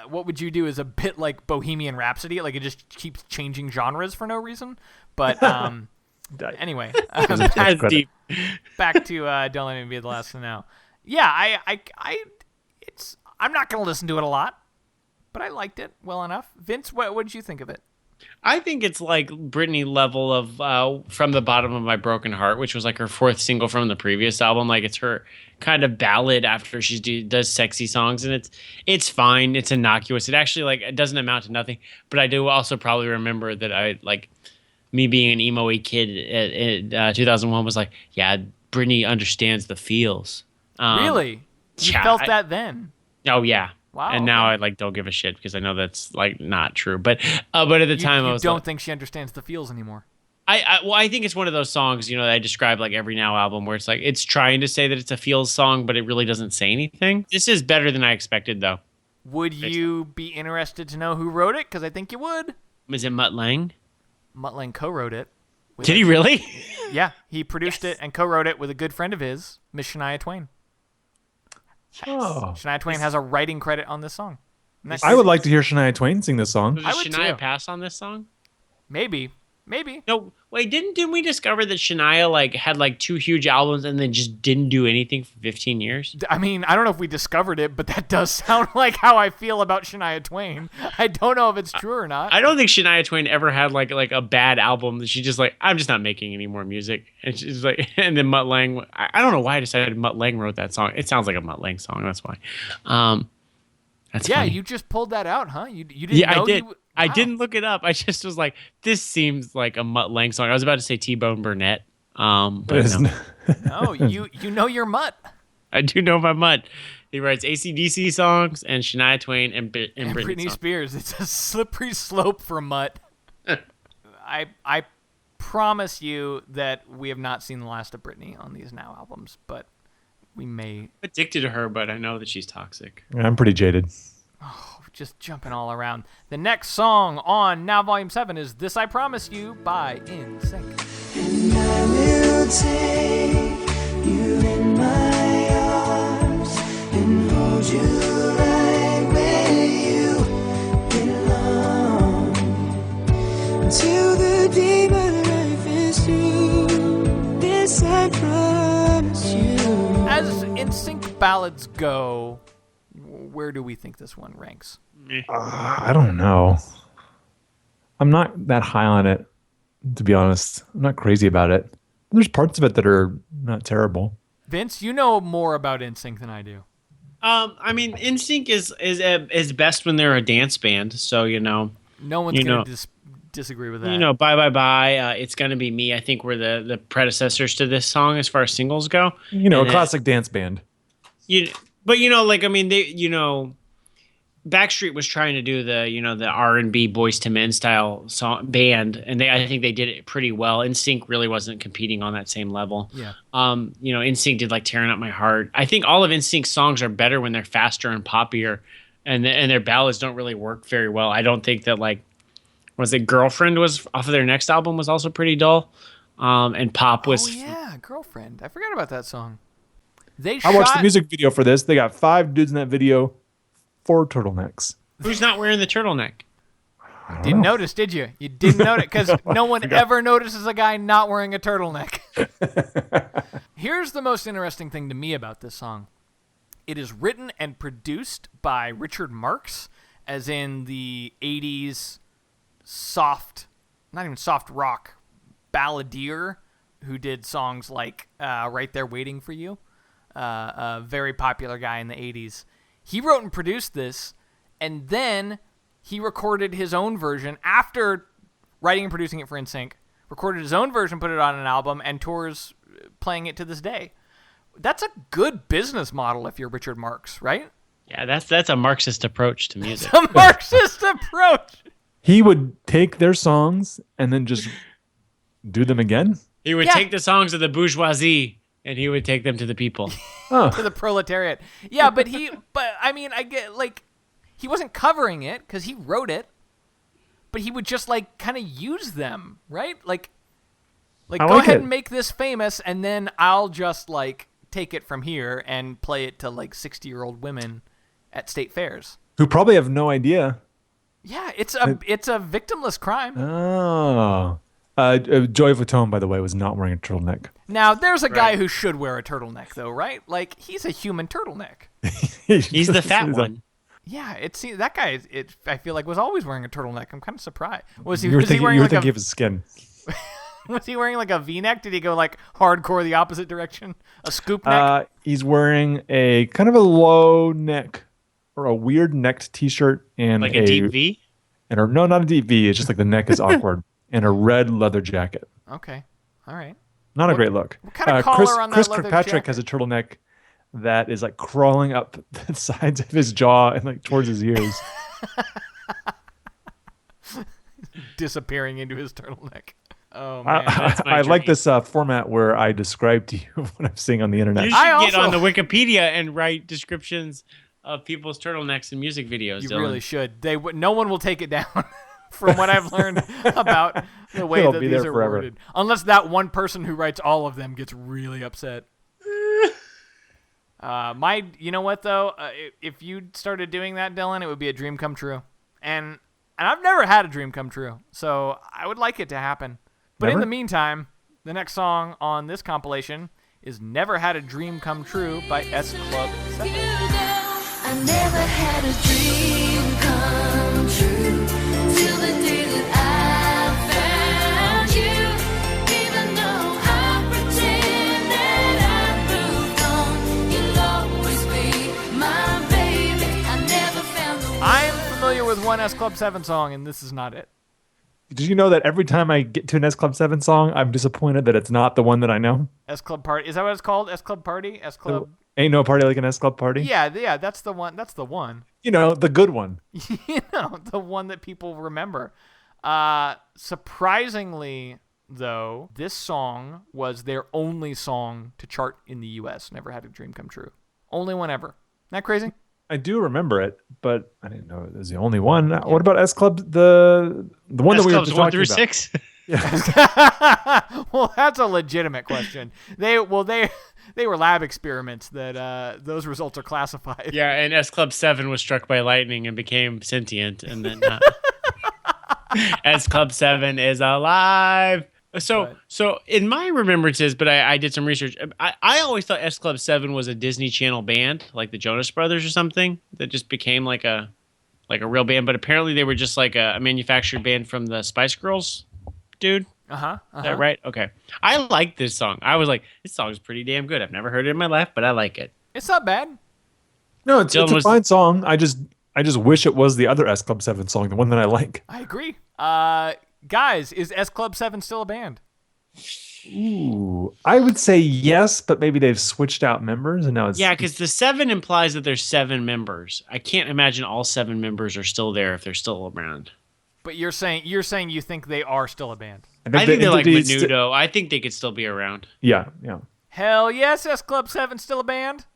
what would you do is a bit like Bohemian Rhapsody, like it just keeps changing genres for no reason. But anyway, That's credit. deep. back to "Don't Let Me Be the Last to Know." Yeah, I'm not gonna listen to it a lot, but I liked it well enough. Vince, what did you think of it? I think it's like Britney level of "From the Bottom of My Broken Heart," which was like her fourth single from the previous album. Like it's her kind of ballad after she does sexy songs, and it's fine. It's innocuous. It actually like it doesn't amount to nothing. But I do also probably remember that I like me being an emo-y kid at 2001 was like, yeah, Britney understands the feels. Really? You yeah, felt that then? Oh yeah. Wow, And now okay. I like don't give a shit because I know that's like not true. But at the time I You was don't like, think she understands the feels anymore? I think it's one of those songs, that I describe like every Now album where it's like it's trying to say that it's a feels song, but it really doesn't say anything. This is better than I expected though. Would you be interested to know who wrote it? Because I think you would. Is it Mutt Lange? Mutt Lange co-wrote it. Did he really? Yeah, he produced it and co-wrote it with a good friend of his, Miss Shania Twain. Oh. Shania Twain has a writing credit on this song. And that's- I would like to hear Shania Twain sing this song. Does I would Shania too. pass on this song? Maybe. No, wait, didn't we discover that Shania like had like 2 huge albums and then just didn't do anything for 15 years? I mean, I don't know if we discovered it, but that does sound like how I feel about Shania Twain. I don't know if it's true or not. I don't think Shania Twain ever had like a bad album that she just like, I'm just not making any more music. And she's like, and then Mutt Lange, I don't know why I decided Mutt Lange wrote that song. It sounds like a Mutt Lange song. That's why. That's Yeah, funny. you just pulled that out, huh? You didn't Yeah, know I did. you- I Wow. didn't look it up. I just was like, this seems like a Mutt Lange song. I was about to say T-Bone Burnett. But It's no. No, you know your Mutt. I do know my Mutt. He writes AC/DC songs and Shania Twain and And Britney Britney songs. Spears. It's a slippery slope for Mutt. I promise you that we have not seen the last of Britney on these Now albums, but we may. I'm addicted to her, but I know that she's toxic. I'm pretty jaded. Just jumping all around. The next song on Now Volume 7 is This I Promise You by NSYNC. And I will take you in my arms and hold you right where you belong until the day my life is through. This I promise you. As NSYNC ballads go, where do we think this one ranks? I don't know. I'm not that high on it, to be honest. I'm not crazy about it. There's parts of it that are not terrible. Vince, you know more about NSYNC than I do. I mean, NSYNC is best when they're a dance band. So No one's You going know- to disagree with that. Bye bye bye. It's gonna be me. I think we're the predecessors to this song as far as singles go. You know, And a classic dance band. Backstreet was trying to do the R&B Boys to Men style song band, and I think they did it pretty well. NSYNC really wasn't competing on that same level. Yeah. NSYNC did like Tearing Up My Heart. I think all of NSYNC's songs are better when they're faster and poppier, and their ballads don't really work very well. I don't think that was it Girlfriend was off of their next album was also pretty dull, and Pop was. Oh, yeah, Girlfriend. I forgot about that song. They I watched the shot- music video for this. They got 5 dudes in that video, 4 turtlenecks. Who's not wearing the turtleneck? Didn't notice, did you? You didn't notice because no one ever notices a guy not wearing a turtleneck. Here's the most interesting thing to me about this song. It is written and produced by Richard Marx, as in the 80s soft, not even soft rock, balladeer who did songs like Right There Waiting for You, a very popular guy in the 80s. He wrote and produced this, and then he recorded his own version after writing and producing it for NSYNC, recorded his own version, put it on an album, and tours playing it to this day. That's a good business model if you're Richard Marx, right? Yeah, that's a Marxist approach to music. A Marxist approach. He would take their songs and then just do them again. He would Yeah. take the songs of the bourgeoisie and he would take them to the people. Oh, To the proletariat. Yeah, but I mean, I get, he wasn't covering it because he wrote it, but he would just, kind of use them, right? I Go like ahead it. and make this famous, and then I'll just, take it from here and play it to, 60-year-old women at state fairs. who probably have no idea. Yeah, it's a victimless crime. Oh. Joy Fatone, by the way, was not wearing a turtleneck. Now, there's a guy Right. who should wear a turtleneck, though, right? He's a human turtleneck. He's the fat one. Yeah, that guy. I feel like was always wearing a turtleneck. I'm kind of surprised. Was he? You were Was he thinking, wearing you were like thinking a? of his skin. Was he wearing like a V-neck? Did he go hardcore the opposite direction? A scoop neck? He's wearing a kind of a low neck or a weird necked T-shirt and Like a deep V? No, not a deep V. It's just like the neck is awkward. and a red leather jacket. Okay. All right. Not a great look. What kind of collar on that Chris leather Kirkpatrick jacket? has a turtleneck that is like crawling up the sides of his jaw and like towards his ears. Disappearing into his turtleneck. Oh man. I like this format where I describe to you what I'm seeing on the internet. You should I get also- on the Wikipedia and write descriptions of people's turtlenecks in music videos. You Dylan. really should. No one will take it down. From what I've learned about the way It'll that be these there are forever. worded, unless that one person who writes all of them gets really upset. You know what though? If you started doing that, Dylan, it would be a dream come true. And I've never had a dream come true, so I would like it to happen. But in Never? the meantime, the next song on this compilation is "Never Had a Dream Come True" by S Club 7. I never had a dream come true till the day that I found you. Even though I pretend that I moved on, you'll always be my baby. I never found the I'm familiar with one S Club 7 song, and this is not it. Did you know that every time I get to an S Club 7 song, I'm disappointed that it's not the one that I know? S Club Party. Is that what it's called? S Club Party? S Club. Ain't no party like an S Club party. Yeah, that's the one. That's the one. You know, the good one. The one that people remember. Surprisingly, though, this song was their only song to chart in the U.S. Never Had a Dream Come True. Only one ever. Isn't that crazy? I do remember it, but I didn't know it was the only one. What about S Club, the one that we were S-Clubs just 1 talking through about? 6. Well, that's a legitimate question. They were lab experiments that those results are classified. Yeah, and S Club 7 was struck by lightning and became sentient, and then S Club 7 is alive. So in my remembrances, but I did some research. I always thought S Club 7 was a Disney Channel band, like the Jonas Brothers or something, that just became like a real band. But apparently they were just like a manufactured band from the Spice Girls dude. Is that right? Okay. I like this song. I was like, this song is pretty damn good. I've never heard it in my life, but I like it. It's not bad. No, it's Dylan a was- fine song. I just wish it was the other S Club 7 song, the one that I like. I agree. Guys, is S Club 7 still a band? Ooh, I would say yes, but maybe they've switched out members and now it's Yeah, because the 7 implies that there's 7 members. I can't imagine all 7 members are still there if they're still around. But you're saying you think they are still a band? I think they're like entity's Menudo. I think they could still be around. yeah. Hell yes, S Club 7 still a band.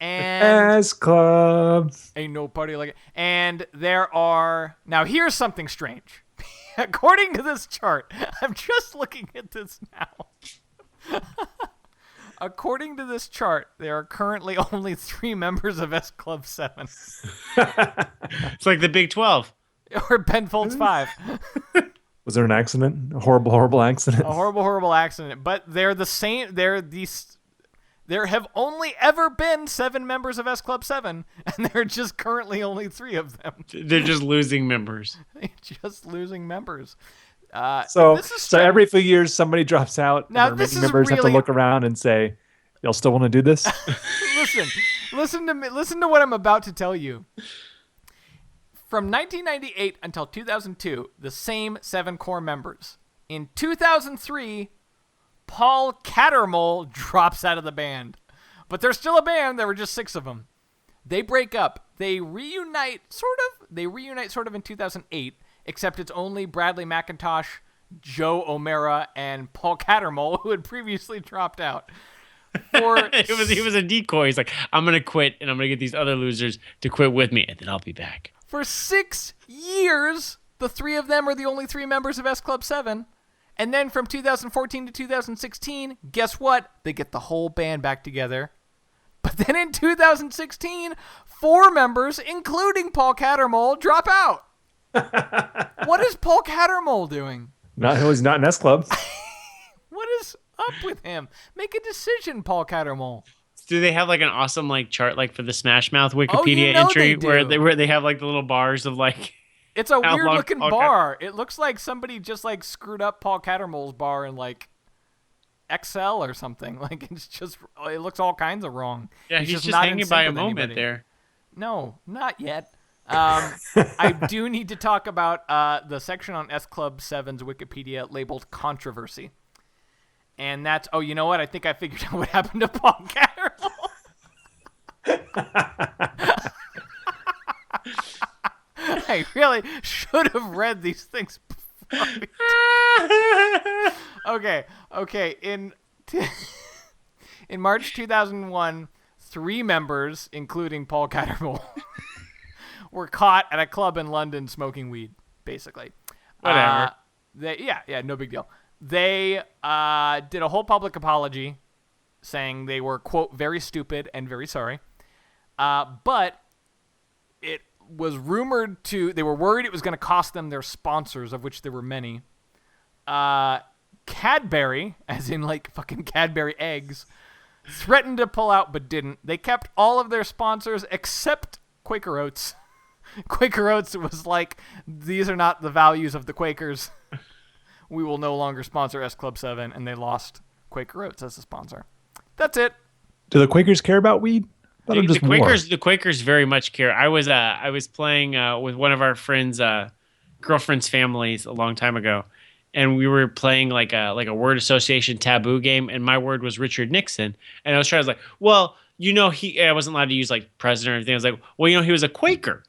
And S Club. ain't no party like it. And there are now here's something strange. According to this chart, I'm just looking at this now. According to this chart, there are currently only 3 members of S Club 7. It's like the Big 12. Or Ben Folds 5. Was there an accident? A horrible accident? A horrible accident. But they're the same. There have only ever been 7 members of S Club 7, and there are just currently only 3 of them. They're just losing members. They're just losing members. So this is so every few years somebody drops out. Now, and the this remaining is members have to really- look around and say, "Y'all still want to do this?" Listen to me. Listen to what I'm about to tell you. From 1998 until 2002, the same 7 core members. In 2003, Paul Cattermole drops out of the band. But they're still a band. There were just 6 of them. They break up. They reunite sort of in 2008, except it's only Bradley McIntosh, Joe O'Mara, and Paul Cattermole who had previously dropped out. He was a decoy. He's like, I'm gonna quit, and I'm gonna get these other losers to quit with me, and then I'll be back. For 6 years, the 3 of them are the only 3 members of S Club 7. And then from 2014 to 2016, guess what? They get the whole band back together. But then in 2016, 4 members, including Paul Cattermole, drop out. What is Paul Cattermole doing? He's not an S Club. What is up with him? Make a decision, Paul Cattermole. Do they have like an awesome like chart like for the Smash Mouth Wikipedia know entry they where do. they have like the little bars of like It's a How weird long looking Paul bar. It looks like somebody just like screwed up Paul Cattermole's bar in like Excel or something. Like it looks all kinds of wrong. yeah he's just not in hanging sync by a with moment anybody. there. No, not yet. I do need to talk about the section on S Club 7's Wikipedia labeled controversy. And that's, oh, you know what? I think I figured out what happened to Paul Cattermole. I really should have read these things before. Okay. In March 2001, 3 members, including Paul Cattermole, were caught at a club in London smoking weed, basically. Whatever. No big deal. They did a whole public apology saying they were, quote, very stupid and very sorry. But it was rumored they were worried it was going to cost them their sponsors, of which there were many. Cadbury, as in like fucking Cadbury eggs, threatened to pull out but didn't. They kept all of their sponsors except Quaker Oats. Quaker Oats was like, these are not the values of the Quakers. We will no longer sponsor S Club 7, and they lost Quaker Oats as a sponsor. That's it. Do the Quakers care about weed? The Quakers very much care. I was playing with one of our friends' girlfriend's families a long time ago, and we were playing like a word association taboo game, and my word was Richard Nixon, and I was like, well, I wasn't allowed to use like president or anything. I was like, well, he was a Quaker,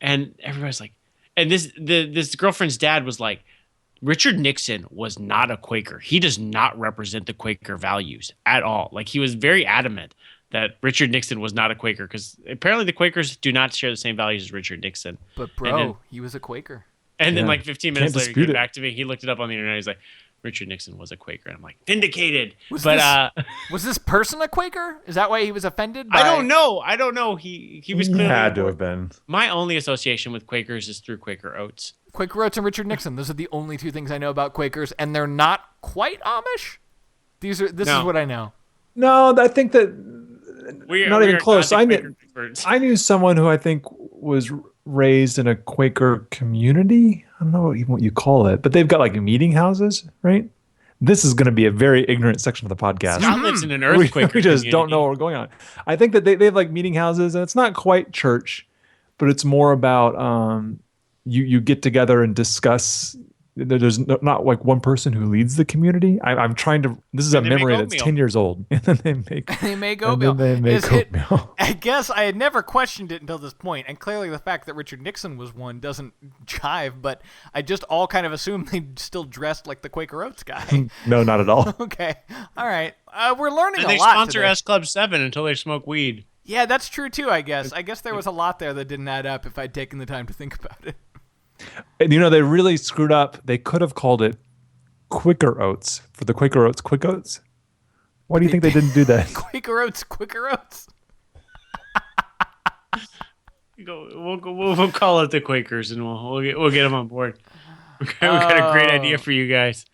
and everybody's like, and this girlfriend's dad was like, Richard Nixon was not a Quaker. He does not represent the Quaker values at all. Like, he was very adamant that Richard Nixon was not a Quaker, because apparently the Quakers do not share the same values as Richard Nixon. But bro, he was a Quaker. And then like 15 minutes later, he came it. back to me. He looked it up on the internet. He's like, Richard Nixon was a Quaker. And I'm like, vindicated. Was this person a Quaker? Is that why he was offended? I don't know. He was clearly had to have been. My only association with Quakers is through Quaker Oats. Quaker Oats and Richard Nixon. Those are the only 2 things I know about Quakers, and they're not quite Amish. This is what I know. No, I think that not even close. I knew someone who I think was raised in a Quaker community. I don't know what you call it, but they've got like meeting houses, right? This is going to be a very ignorant section of the podcast. Scott lives in an earthquake. We just don't know what's going on. I think that they have like meeting houses, and it's not quite church, but it's more about you get together and discuss. There's not like one person who leads the community. I'm trying to. This is a memory that's 10 years old, and then they make oatmeal. I guess I had never questioned it until this point, and clearly the fact that Richard Nixon was one doesn't jive. But I just all kind of assumed they still dressed like the Quaker Oats guy. No, not at all. Okay, all right. We're learning and a they lot. Sponsor today. S Club 7 until they smoke weed. Yeah, that's true too. I guess there was a lot there that didn't add up if I'd taken the time to think about it. And they really screwed up. They could have called it Quaker Oats for the Quaker Oats Quick Oats. Why do you think they didn't do that? Quaker Oats, Quicker Oats. We'll call it the Quakers, and we'll get them on board. We got a great idea for you guys.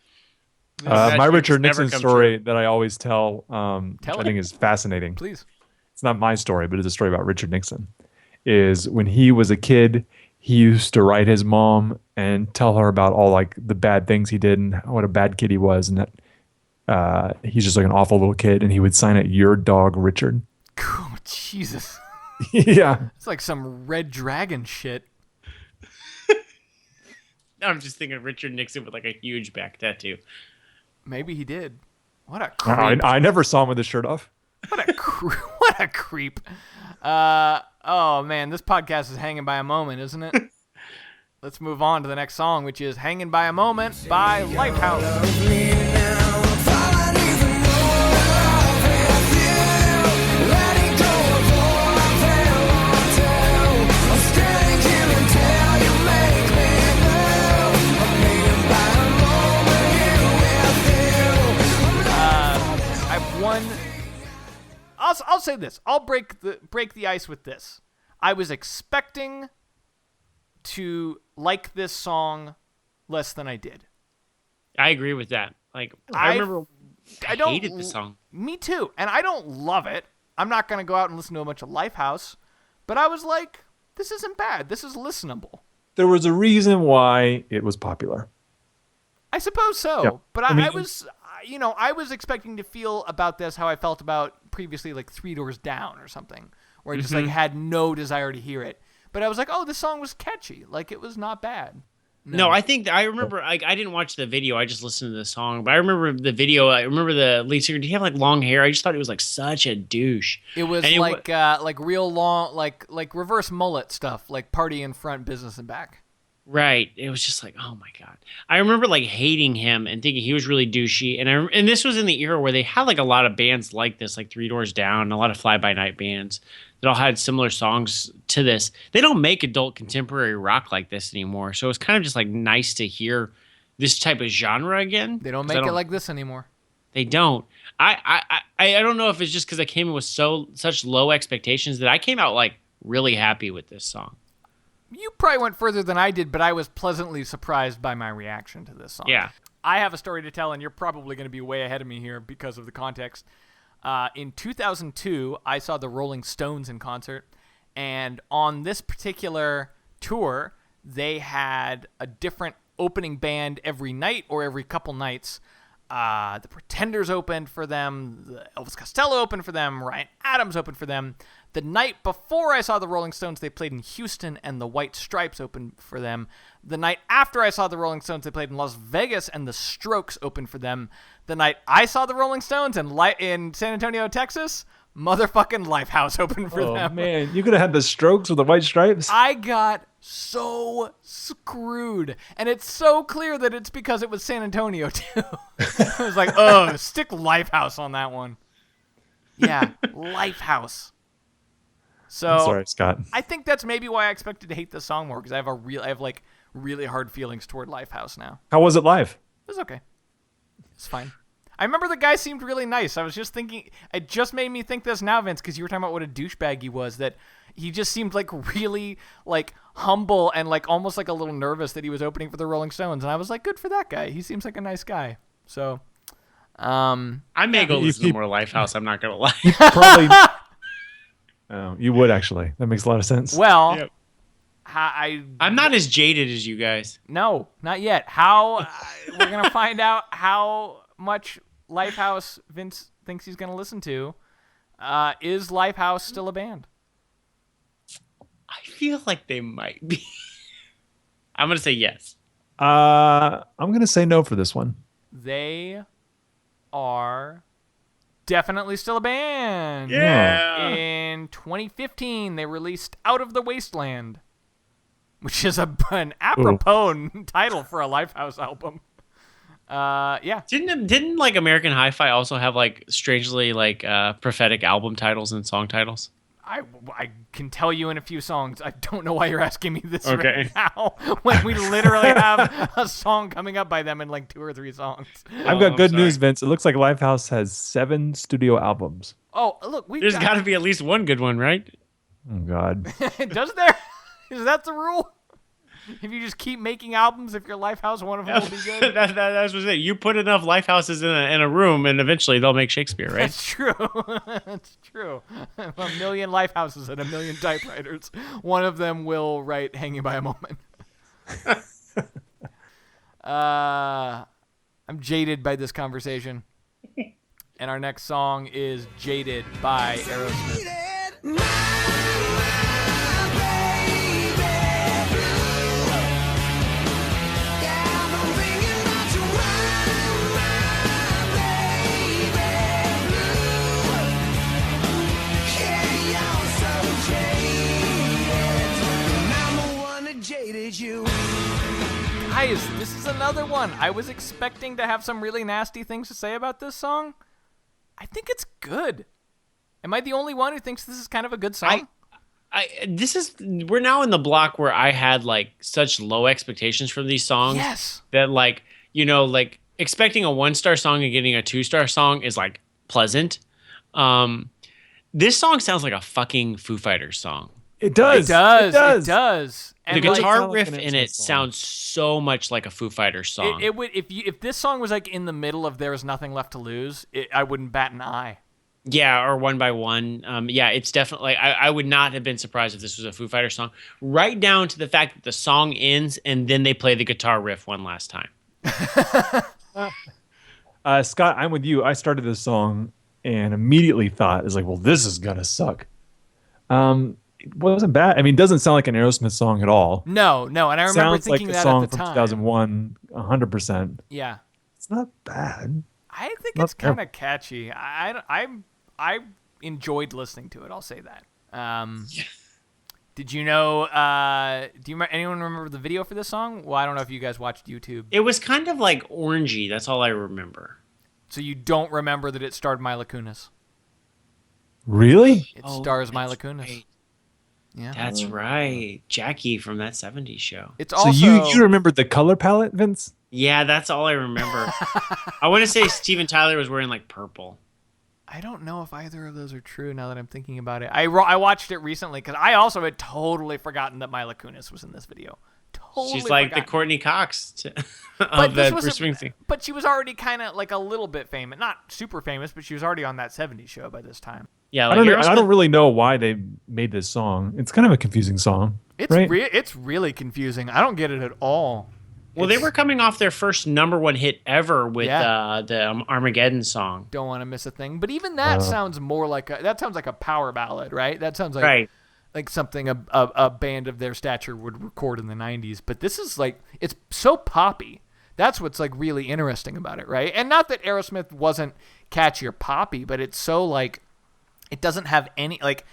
My Richard Nixon story that I always tell, which I it. think is fascinating. Please. It's not my story, but it's a story about Richard Nixon. Is when he was a kid, he used to write his mom and tell her about all like the bad things he did and what a bad kid he was, and that he's just like an awful little kid, and he would sign it "Your Dog Richard." Oh, Jesus. Yeah, It's like some Red Dragon shit. I'm just thinking of Richard Nixon with like a huge back tattoo. Maybe he did. What a creep. I never saw him with his shirt off. What a creep. Oh, man, this podcast is hanging by a moment, isn't it? Let's move on to the next song, which is Hanging by a Moment by Lifehouse. I'll say this. I'll break the ice with this. I was expecting to like this song less than I did. I agree with that. Like I remember I hated the song. Me too. And I don't love it. I'm not going to go out and listen to a bunch of Lifehouse, but I was like, this isn't bad. This is listenable. There was a reason why it was popular. I suppose so. Yeah. But I mean, I was expecting to feel about this how I felt about previously, like Three Doors Down or something, where I just like had no desire to hear it. but I was like, oh, this song was catchy. Like, it was not bad. No, I think I remember. I didn't watch the video. I just listened to the song. But I remember the video. I remember the lead singer. Did he have like long hair? I just thought he was like such a douche. It was And like real long, like reverse mullet stuff, like party in front, business in back. Right. It was just like, oh my God. I remember like hating him and thinking he was really douchey. And this was in the era where they had like a lot of bands like this, like Three Doors Down, a lot of fly by night bands that all had similar songs to this. They don't make adult contemporary rock like this anymore. So it's kind of just like nice to hear this type of genre again. They don't make it like this anymore. They don't. I don't know if it's just because I came in with such low expectations that I came out like really happy with this song. You probably went further than I did, but I was pleasantly surprised by my reaction to this song. Yeah. I have a story to tell, and you're probably going to be way ahead of me here because of the context. In 2002, I saw the Rolling Stones in concert, and on this particular tour, they had a different opening band every night or every couple nights. The Pretenders opened for them, Elvis Costello opened for them, Ryan Adams opened for them. The night before I saw the Rolling Stones, they played in Houston, and the White Stripes opened for them. The night after I saw the Rolling Stones, they played in Las Vegas, and the Strokes opened for them. The night I saw the Rolling Stones in San Antonio, Texas, motherfucking Lifehouse opened for them. Oh man, you could have had the Strokes with the White Stripes. I got so screwed. And it's so clear that it's because it was San Antonio, too. I was like, oh, stick Lifehouse on that one. Yeah, Lifehouse. So I'm sorry, Scott. I think that's maybe why I expected to hate this song more, because I have like really hard feelings toward Lifehouse now. How was it live? It was okay. It's fine. I remember the guy seemed really nice. I was just thinking, it just made me think this now, Vince, because you were talking about what a douchebag he was, that he just seemed like really like humble and like almost like a little nervous that he was opening for the Rolling Stones. And I was like, good for that guy. He seems like a nice guy. So, I may go listen to more Lifehouse. I'm not going to lie. Probably. Oh, you would actually. That makes a lot of sense. well, Yep. I'm not as jaded as you guys. No, not yet. How we're gonna find out how much Lifehouse Vince thinks he's gonna listen to. Is Lifehouse still a band? I feel like they might be. I'm going to say yes. I'm gonna say no for this one. They are definitely still a band. Yeah. In 2015, they released "Out of the Wasteland," which is an apropos title for a Lifehouse album. Yeah. Didn't like American Hi-Fi also have like strangely like prophetic album titles and song titles? I can tell you in a few songs. I don't know why you're asking me this Okay. right now when we literally have a song coming up by them in like 2 or 3 songs. I've got good sorry. news, Vince. It looks like Lifehouse has 7 studio albums. Oh, look, There's got to be at least one good one, right? Oh God. Does there? Is that the rule? If you just keep making albums, if your Lifehouse, one of them will be good. That's what it. You put enough Lifehouses in a room, and eventually they'll make Shakespeare, right? That's true. That's true. 1,000,000 Lifehouses and 1,000,000 typewriters. One of them will write "Hanging by a Moment." I'm jaded by this conversation. And our next song is "Jaded" by Aerosmith. Guys, this is another one. I was expecting to have some really nasty things to say about this song. I think it's good. Am I the only one who thinks this is kind of a good song? We're now in the block where I had like such low expectations from these songs. Yes. That like, like expecting a 1-star song and getting a 2-star song is like pleasant. This song sounds like a fucking Foo Fighters song. It does. It does. The And guitar like riff an in it Aerosmith song. sounds so much like a Foo Fighters song. it would if this song was like in the middle of "There Is Nothing Left to Lose," I wouldn't bat an eye. Yeah, or One by One. Yeah, it's definitely. I would not have been surprised if this was a Foo Fighters song. Right down to the fact that the song ends and then they play the guitar riff one last time. Scott, I'm with you. I started this song and immediately thought, "Is like, well, this is gonna suck." it wasn't bad. I mean, it doesn't sound like an Aerosmith song at all. No, and I remember Sounds like thinking a that song at the from time. 2001, 100%. Yeah, It's not bad. I think Not it's kind of catchy. I enjoyed listening to it. I'll say that. Did you know? Anyone remember the video for this song? Well, I don't know if you guys watched YouTube. It was kind of like orangey. That's all I remember. So you don't remember that it starred Mila Kunis? Really? It Oh, stars Mila that's Kunis. right. Yeah. That's right. Jackie from that 70s show. It's So also you remembered the color palette, Vince? Yeah, that's all I remember. I want to say Steven Tyler was wearing like purple. I don't know if either of those are true now that I'm thinking about it. I watched it recently because I also had totally forgotten that Mila Kunis was in this video. Totally She's like forgotten. the Courtney Cox But of this the was Bruce Springsteen. But she was already kind of like a little bit famous. Not super famous, but she was already on that 70s show by this time. Yeah, I like don't Aerosmith- really know why they made this song. It's kind of a confusing song. It's right? it's really confusing. I don't get it at all. Well, they It's- were coming off their first #1 hit ever with Yeah. the Armageddon song. Don't want to miss a thing. But even that sounds more like that sounds like a power ballad, right? That sounds like Right. like something a band of their stature would record in the 90s. But this is like, it's so poppy. That's what's like really interesting about it, right? And not that Aerosmith wasn't catchy or poppy, but it's so like, it doesn't have any, like,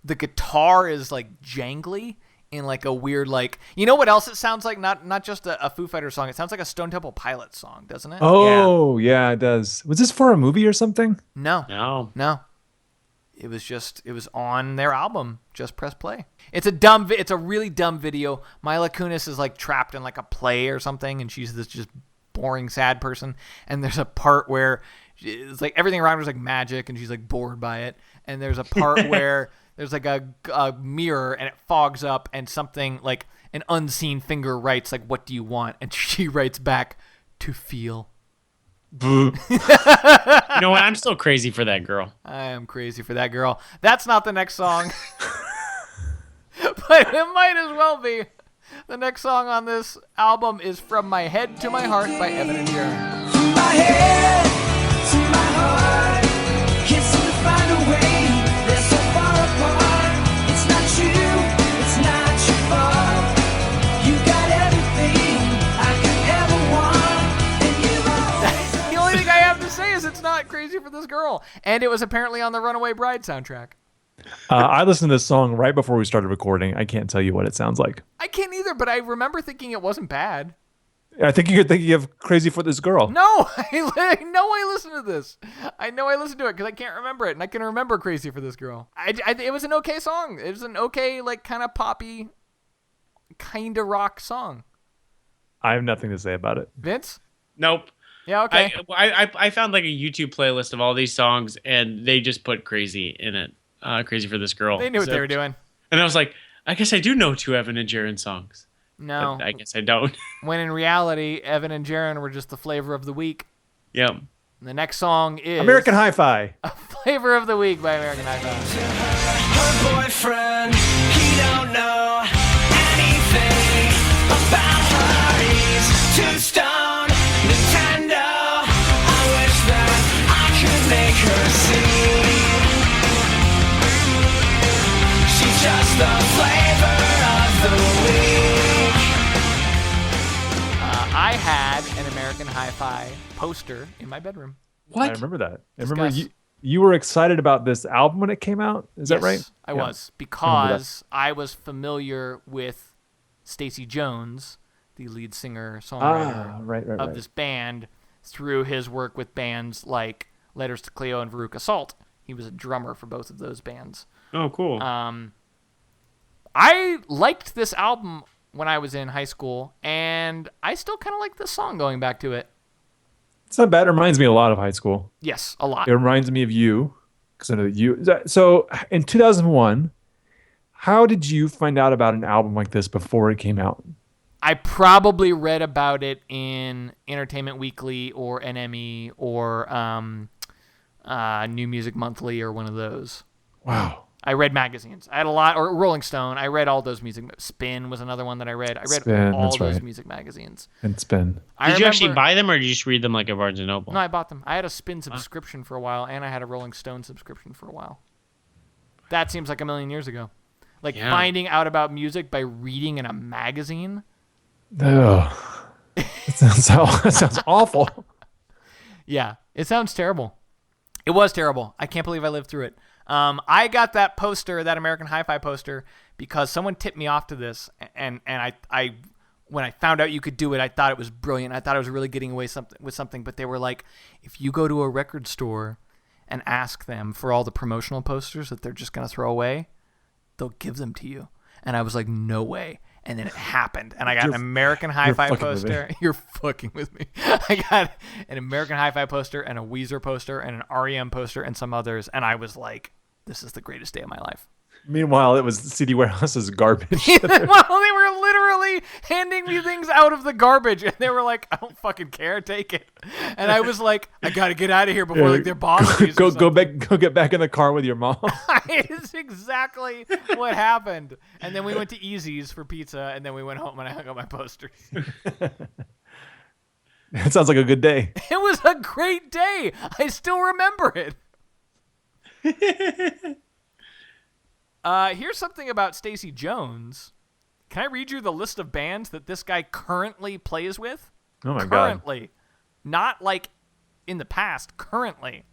the guitar is like jangly in like a weird, like, you know what else it sounds like? Not just a Foo Fighters song. It sounds like a Stone Temple Pilots song, doesn't it? Oh, yeah, it does. Was this for a movie or something? No. No. It was on their album, Just Press Play. It's a really dumb video. Mila Kunis is like trapped in like a play or something, and she's this just boring, sad person. And there's a part where it's like everything around her is like magic, and she's like bored by it. And there's a part where there's like a mirror, and it fogs up, and something like an unseen finger writes like, "What do you want?" And she writes back, "To feel." You know what? I'm still crazy for that girl. I am crazy for that girl. That's not the next song. But it might as well be. The next song on this album is From My Head to My Heart by Evan and Jaron. From my head to my heart, can't seem to find a way. They're so far apart. It's not you, it's not your fault. You got everything I could ever want, and you've always. The only thing I have to say is it's not Crazy for This Girl. And it was apparently on the Runaway Bride soundtrack. I listened to this song right before we started recording. I can't tell you what it sounds like. I can't either, but I remember thinking it wasn't bad. I think you're thinking of Crazy for This Girl. No, I know I listened to this. I know I listened to it because I can't remember it, and I can remember Crazy for This Girl. It was an okay song. It was an okay, like, kind of poppy, kind of rock song. I have nothing to say about it. Vince? Nope. Yeah, okay. I found like a YouTube playlist of all these songs, and they just put Crazy in it. Crazy for This Girl. They knew what So- they were doing. And I was like, I guess I do know two Evan and Jaron songs. No. But I guess I don't. When in reality, Evan and Jaron were just the flavor of the week. Yep. And the next song is American Hi-Fi. Flavor of the Week by American Hi-Fi. Her boyfriend, he don't know anything about her. He's too stoned. Nintendo, I wish that I could make her see. She's just the flavor of the week. I had an American Hi-Fi poster in my bedroom. I remember that. I remember Discuss. you were excited about this album when it came out. Is that Yes, right? I Yeah. was, because I was familiar with Stacey Jones, the lead singer songwriter Right. of this band, through his work with bands like Letters to Cleo and Veruca Salt. He was a drummer for both of those bands. Oh, cool. I liked this album when I was in high school, and I still kind of like this song going back to it. It's not bad. It reminds me a lot of high school. Yes, a lot. It reminds me of you, because I know that you. So in 2001, how did you find out about an album like this before it came out? I probably read about it in Entertainment Weekly or NME or New Music Monthly or one of those. Wow. I read magazines. I had a lot, or Rolling Stone. I read all those music. Spin was another one that I read. I read Spin, all that's those right. music magazines. And Spin. Did you actually buy them, or did you just read them like at Barnes and Noble? No, I bought them. I had a Spin subscription for a while, and I had a Rolling Stone subscription for a while. That seems like a million years ago. Like Yeah. finding out about music by reading in a magazine. Ugh. That sounds awful. Yeah, it sounds terrible. It was terrible. I can't believe I lived through it. I got that poster, that American Hi-Fi poster, because someone tipped me off to this, and I when I found out you could do it, I thought it was brilliant. I thought I was really getting away with something, but they were like, if you go to a record store and ask them for all the promotional posters that they're just going to throw away, they'll give them to you. And I was like, no way. And then it happened. And I got an American Hi-Fi fucking with poster. You're fucking with me. I got an American Hi-Fi poster and a Weezer poster and an REM poster and some others. And I was like, this is the greatest day of my life. Meanwhile, it was CD Warehouse's garbage. Well, they were literally handing me things out of the garbage, and they were like, "I don't fucking care, take it." And I was like, "I gotta get out of here before like their boss leaves." Go get back in the car with your mom. It's exactly what happened. And then we went to Easy's for pizza, and then we went home and I hung up my posters. It sounds like a good day. It was a great day. I still remember it. Here's something about Stacey Jones. Can I read you the list of bands that this guy currently plays with? Oh my god. Currently. Not like in the past. Currently.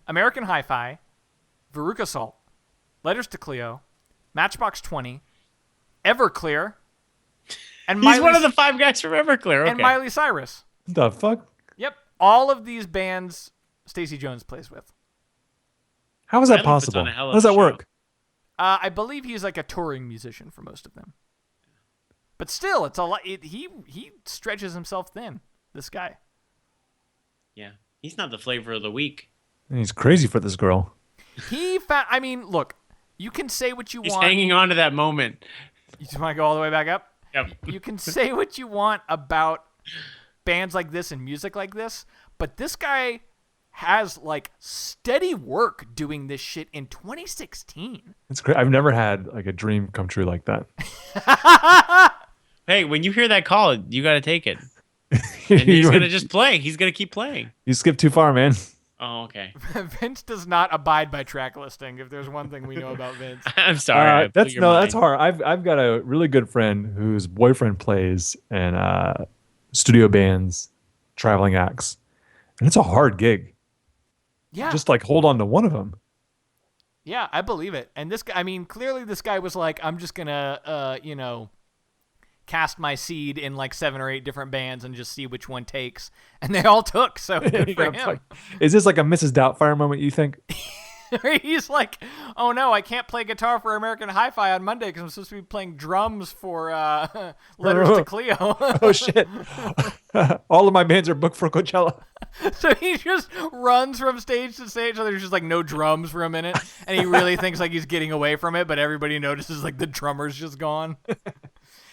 American Hi-Fi, Veruca Salt, Letters to Cleo, Matchbox 20, Everclear, and He's one of the 5 guys from Everclear. Okay. and Miley Cyrus. What the fuck? Yep. All of these bands Stacey Jones plays with. How is that Miley puts possible? on a hell How of does a that show. work? I believe he's like a touring musician for most of them. But still, it's a lot. He stretches himself thin, this guy. Yeah. He's not the flavor of the week. He's crazy for this girl. I mean, look, you can say what you He's want. hanging on to that moment. You just want to go all the way back up? Yep. You can say what you want about bands like this and music like this, but this guy has like steady work doing this shit in 2016. It's great. I've never had like a dream come true like that. Hey, when you hear that call, you got to take it. And he's going to just play. He's going to keep playing. You skipped too far, man. Oh, okay. Vince does not abide by track listing. If there's one thing we know about Vince, I'm sorry. I blew That's your mind. that's hard. I've got a really good friend whose boyfriend plays in studio bands, traveling acts, and it's a hard gig. yeah, Just like hold on to one of them. yeah, I believe it. And this guy, I mean, clearly this guy was like, I'm just gonna, cast my seed in like 7 or 8 different bands and just see which one takes, and they all took. So good for him. Is this like a Mrs. Doubtfire moment, you think? He's like, oh no, I can't play guitar for American Hi-Fi on Monday because I'm supposed to be playing drums for Letters to Cleo. Oh shit. All of my bands are booked for Coachella. So he just runs from stage to stage. So there's just like no drums for a minute, and he really thinks like he's getting away from it, but everybody notices like the drummer's just gone.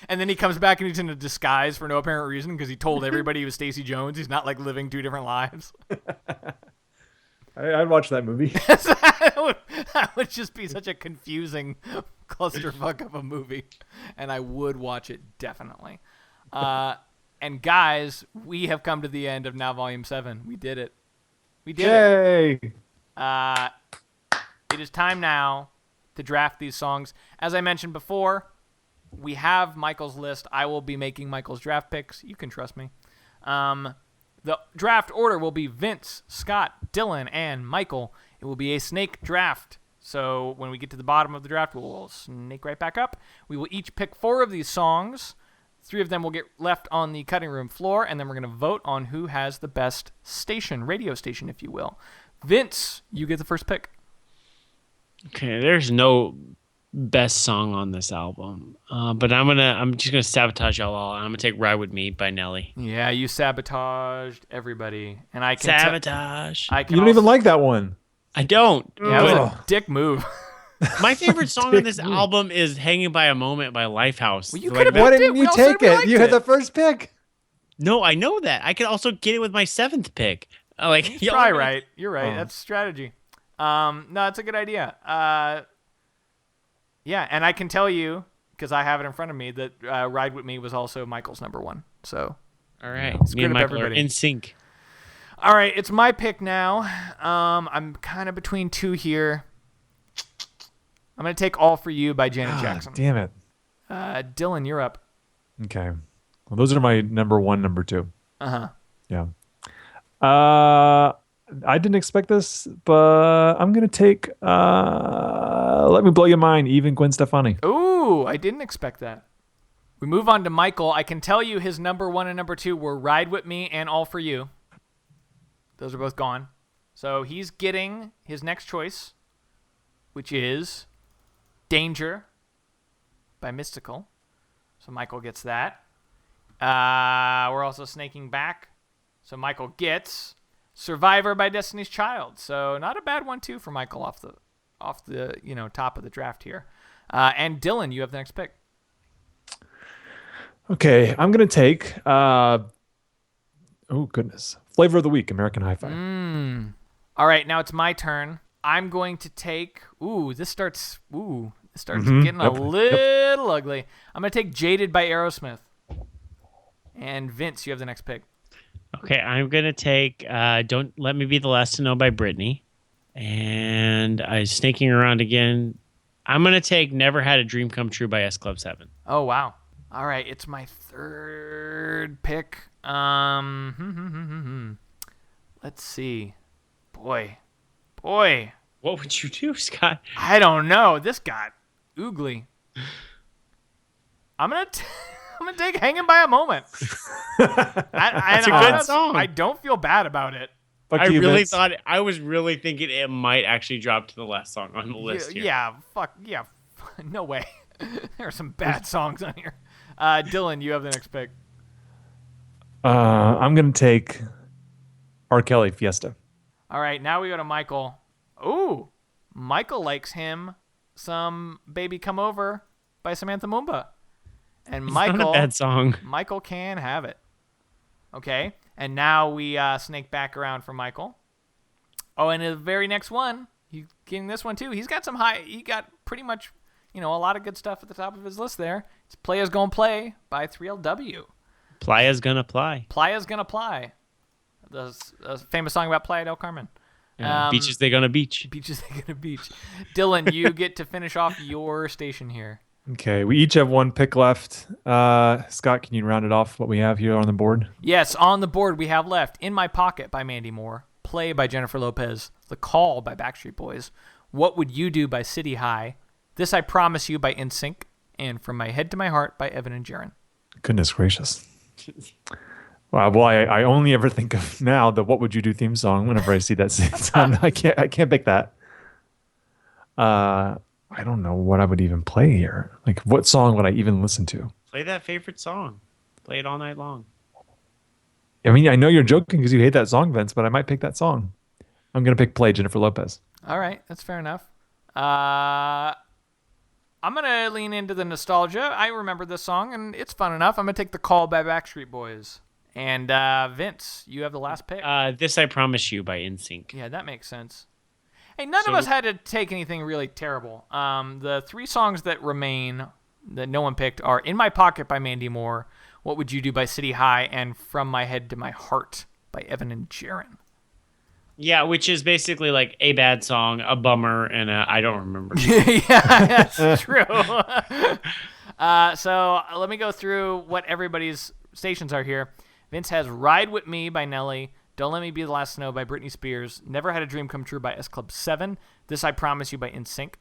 And then he comes back and he's in a disguise for no apparent reason because he told everybody he was Stacey Jones. He's not like living 2 different lives. I'd watch that movie. that would just be such a confusing clusterfuck of a movie, and I would watch it definitely. And guys, we have come to the end of Now Volume 7. We did it. We did it. Yay! It is time now to draft these songs. As I mentioned before, we have Michael's list. I will be making Michael's draft picks. You can trust me. The draft order will be Vince, Scott, Dylan, and Michael. It will be a snake draft. So when we get to the bottom of the draft, we'll snake right back up. We will each pick 4 of these songs. 3 of them will get left on the cutting room floor, and then we're going to vote on who has the best station, radio station, if you will. Vince, you get the first pick. Okay, there's no best song on this album, but I'm just gonna sabotage y'all all. I'm gonna take "Ride with Me" by Nelly. Yeah, you sabotaged everybody, and I can Sabotage. I can You don't also- even like that one. I don't. Yeah, it was Ugh. a dick move. My favorite song on this album is "Hanging by a Moment" by Lifehouse. Well, you Like, could've Why picked didn't it. you We all said take we it? liked You had it. the first pick. No, I know that. I could also get it with my 7th pick. Like, You're probably right. You're right. That's strategy. No, it's a good idea. Yeah, and I can tell you, because I have it in front of me, that "Ride With Me" was also Michael's number 1. So, All right, Screwed me and up Michael are everybody. in sync. all right, it's my pick now. I'm kind of between 2 here. I'm going to take All For You by Janet Jackson. Damn it. Dylan, you're up. Okay. Well, those are my number 1, number 2. Uh-huh. Yeah. I didn't expect this, but I'm going to take Let Me Blow Your Mind, even Gwen Stefani. Ooh, I didn't expect that. We move on to Michael. I can tell you his number 1 and number 2 were Ride With Me and All For You. Those are both gone. So he's getting his next choice, which is Danger by Mystical. So Michael gets that. We're also snaking back. So Michael gets Survivor by Destiny's Child. So not a bad one too for Michael off the top of the draft here. And Dylan, you have the next pick. Okay, I'm going to take Flavor of the Week, American Hi-Fi. All right, now it's my turn. I'm going to take. This starts getting a little ugly. I'm going to take Jaded by Aerosmith. And Vince, you have the next pick. Okay, I'm going to take Don't Let Me Be the Last to Know by Britney. And I'm snaking around again. I'm going to take Never Had a Dream Come True by S Club 7. Oh, wow. All right, it's my third pick. Let's see. Boy. What would you do, Scott? I don't know. This got oogly. I'm gonna take "Hanging by a Moment." That's a good song. I don't feel bad about it. I was really thinking it might actually drop to the last song on the list here. Yeah. No way. There are some bad songs on here. Dylan, you have the next pick. I'm going to take R. Kelly, Fiesta. All right, now we go to Michael. Ooh, Michael likes him some Baby Come Over by Samantha Moomba. And Michael, not a bad song. Michael can have it. Okay, and now we snake back around for Michael. Oh, and the very next one, he's getting this one too. He got pretty much, a lot of good stuff at the top of his list there. It's Playa's Gonna Play by 3LW. Playa's Gonna Play. Playa's Gonna Play. The famous song about Playa del Carmen. Beaches They Gonna Beach. Beaches They Gonna Beach. Dylan, you get to finish off your station here. Okay, we each have one pick left. Scott, can you round it off what we have here on the board? Yes, on the board we have left In My Pocket by Mandy Moore, Play by Jennifer Lopez, The Call by Backstreet Boys, What Would You Do by City High, This I Promise You by NSYNC, and From My Head to My Heart by Evan and Jaron. Goodness gracious. Wow, well, I only ever think of now the "What Would You Do" theme song whenever I see that sound. I can't pick that. I don't know what I would even play here. Like, what song would I even listen to? Play that favorite song. Play it all night long. I mean, I know you're joking because you hate that song, Vince, but I might pick that song. I'm gonna pick "Play" Jennifer Lopez. All right, that's fair enough. I'm gonna lean into the nostalgia. I remember this song, and it's fun enough. I'm gonna take "The Call" by Backstreet Boys. And Vince, you have the last pick. This I Promise You by NSYNC. Yeah, that makes sense. Hey, none of us had to take anything really terrible. The three songs that remain that no one picked are In My Pocket by Mandy Moore, What Would You Do by City High, and From My Head to My Heart by Evan and Jaron. Yeah, which is basically like a bad song, a bummer, and I don't remember. Yeah, that's true. So let me go through what everybody's stations are here. Vince has Ride With Me by Nelly, Don't Let Me Be the Last to Know by Britney Spears, Never Had a Dream Come True by S Club 7, This I Promise You by NSYNC.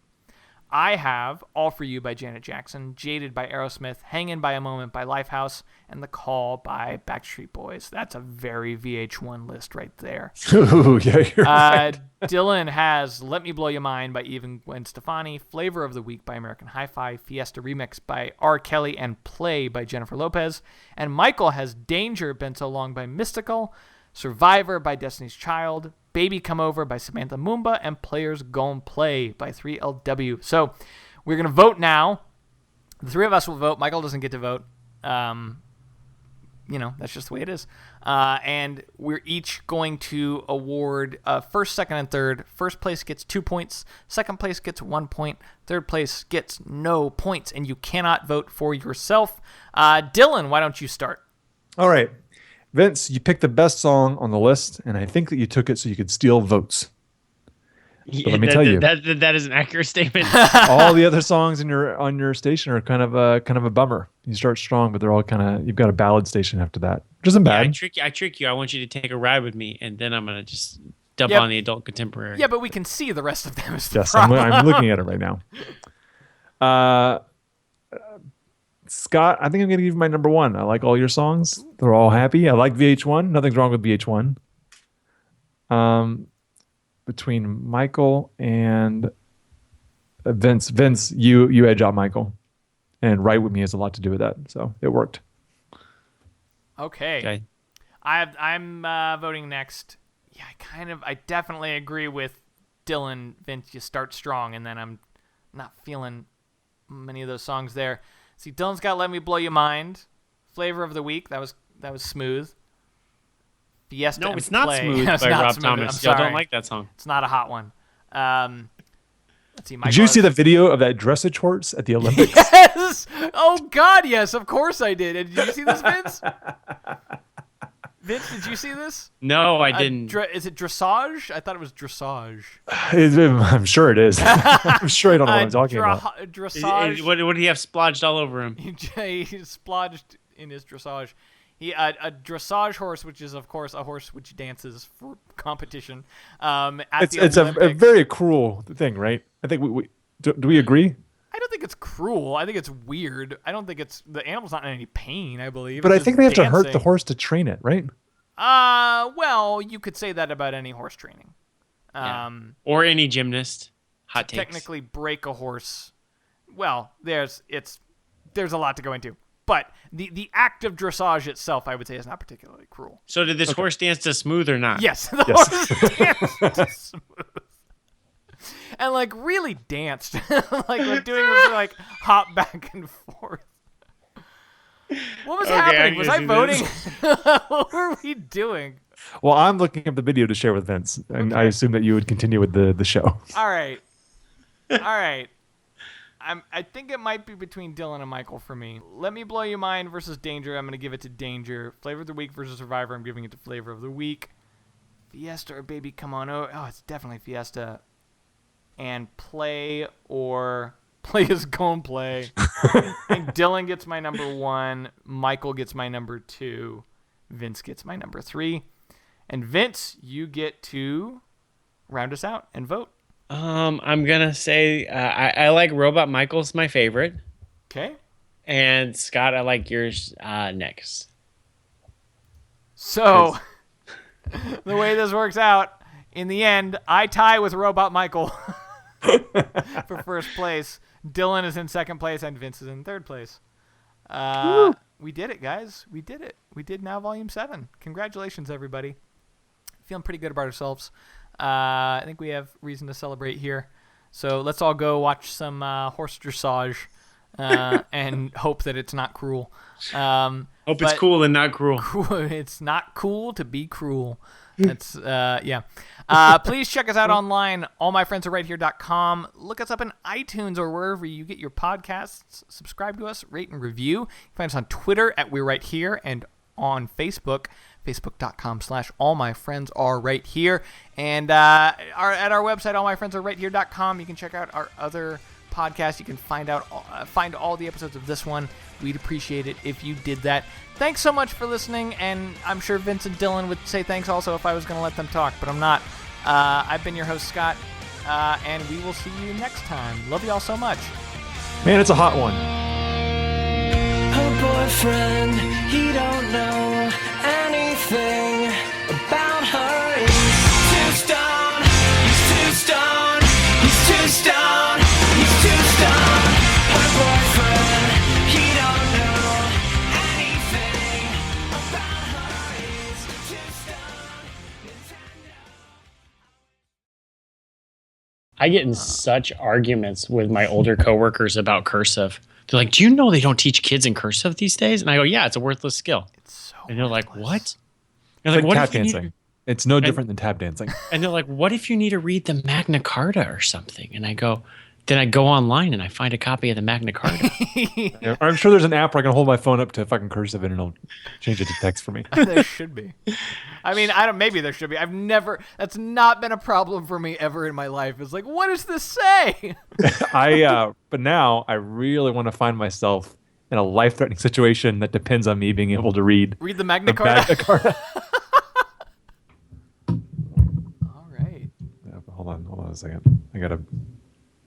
I have All For You by Janet Jackson, Jaded by Aerosmith, Hangin' by a Moment by Lifehouse, and The Call by Backstreet Boys. That's a very VH1 list right there. Ooh, yeah, you're right. Dylan has Let Me Blow Your Mind by Even Gwen Stefani, Flavor of the Week by American Hi-Fi, Fiesta Remix by R. Kelly, and Play by Jennifer Lopez. And Michael has Danger, Been So Long by Mystical, Survivor by Destiny's Child, Baby Come Over by Samantha Moomba, and Players Gon' Play by 3LW. So we're going to vote now. The three of us will vote. Michael doesn't get to vote. That's just the way it is. And we're each going to award first, second, and third. First place gets 2 points. Second place gets 1 point. Third place gets no points, and you cannot vote for yourself. Dylan, why don't you start? All right. Vince, you picked the best song on the list, and I think that you took it so you could steal votes. Yeah, let me tell you. that is an accurate statement. All the other songs on your station are kind of a bummer. You start strong, but they're all you've got a ballad station after that, which isn't Yeah, bad. I trick you. I want you to take a ride with me, and then I'm gonna just dump Yep. on the adult contemporary. Yeah, but we can see the rest of them. Is the Yes, I'm problem. looking at it right now. Scott, I think I'm going to give you my number one. I like all your songs. They're all happy. I like VH1. Nothing's wrong with VH1. Between Michael and Vince, you edge out Michael. And Right With Me has a lot to do with that. So it worked. Okay. I'm voting next. Yeah, I definitely agree with Dylan. Vince, you start strong, and then I'm not feeling many of those songs there. See, Dylan's got Let Me Blow Your Mind. Flavor of the Week. That was smooth. Fiesta. No, and it's not Play. smooth It's by not Rob smooth. Thomas. I'm Y'all sorry. don't like that song. It's not a hot one. Let's see. Did you see the video of that dressage horse at the Olympics? Yes. Oh God, yes. Of course I did. And did you see this, Vince? Vince, did you see this? No, I didn't. Is it dressage? I thought it was dressage. I'm sure it is. I'm sure I don't know what I'm talking about. Dressage. What did he have splodged all over him? He splodged in his dressage. A dressage horse, which is of course a horse which dances for competition. It's a very cruel thing, right? I think we do we agree? I don't think it's cruel. I think it's weird. I don't think the animal's not in any pain. I believe. But I It's think just they have to hurt the dancing. horse to train it, right? Well, you could say that about any horse training. Or any gymnast. Hot takes. Technically break a horse. Well, there's a lot to go into. But the act of dressage itself, I would say, is not particularly cruel. So did this horse dance to Smooth or not? Yes, the Yes. horse danced smooth. And really danced. We're doing this hop back and forth. What was happening? Was I see voting? this. What were we doing? Well, I'm looking up the video to share with Vince, and I assume that you would continue with the show. All right. I think it might be between Dylan and Michael for me. Let Me Blow Your Mind versus Danger. I'm going to give it to Danger. Flavor of the Week versus Survivor. I'm giving it to Flavor of the Week. Fiesta or Baby Come On Over. Oh, it's definitely Fiesta. And Play is Gone Play. I think Dylan gets my number 1. Michael gets my number 2. Vince gets my number 3. And Vince, you get to round us out and vote. I'm gonna say I like Robot Michael's my favorite, Okay? and Scott, I like yours next. So, the way this works out, in the end, I tie with Robot Michael for first place. Dylan is in second place, and Vince is in third place. We did it, guys. We did it. We did Now Volume 7. Congratulations, everybody. Feeling pretty good about ourselves. I think we have reason to celebrate here. So let's all go watch some horse dressage and hope that it's not cruel. Hope it's cool and not cruel. It's not cool to be cruel. That's yeah. Please check us out online. allmyfriendsarerighthere.com. Look us up in iTunes or wherever you get your podcasts. Subscribe to us, rate and review. You can find us on Twitter at We're Right Here and on Facebook, facebook.com/allmyfriendsarerighthere. And at our website, allmyfriendsarerighthere.com, you can check out our other podcasts. You can find all the episodes of this one. We'd appreciate it if you did that. Thanks so much for listening, and I'm sure Vince and Dylan would say thanks also if I was going to let them talk, but I'm not. I've been your host, Scott, and we will see you next time. Love you all so much. Man, it's a hot one. Her boyfriend, he don't know anything about her. He's too stoned, he's too stoned, he's too stoned, he's too stoned. Her boyfriend, he don't know anything about her. He's too stoned. I get in such arguments with my older coworkers about cursive. They're like, "Do you know they don't teach kids in cursive these days?" And I go, "Yeah, it's a worthless skill." It's so And they're like, worthless. "What?" It's They're like tap if you need dancing. It's no different than tap dancing. And they're like, "What if you need to read the Magna Carta or something?" And I go, then I go online and I find a copy of the Magna Carta. Yeah, I'm sure there's an app where I can hold my phone up to fucking cursive and it'll change it to text for me. There should be. I mean, I don't. Maybe there should be. I've never. That's not been a problem for me ever in my life. It's like, what does this say? But now I really want to find myself in a life-threatening situation that depends on me being able to read Read the Magna the Carta. Magna Carta. All right. Hold on a second. I gotta.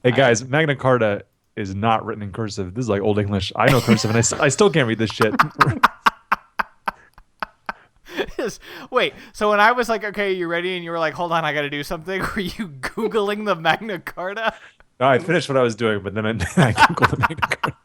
Hey guys, Magna Carta is not written in cursive. This is like Old English. I know cursive, and I still can't read this shit. Wait, so when I was like, okay, you ready? And you were like, hold on, I got to do something. Were you Googling the Magna Carta? No, I finished what I was doing, but then I googled the Magna Carta.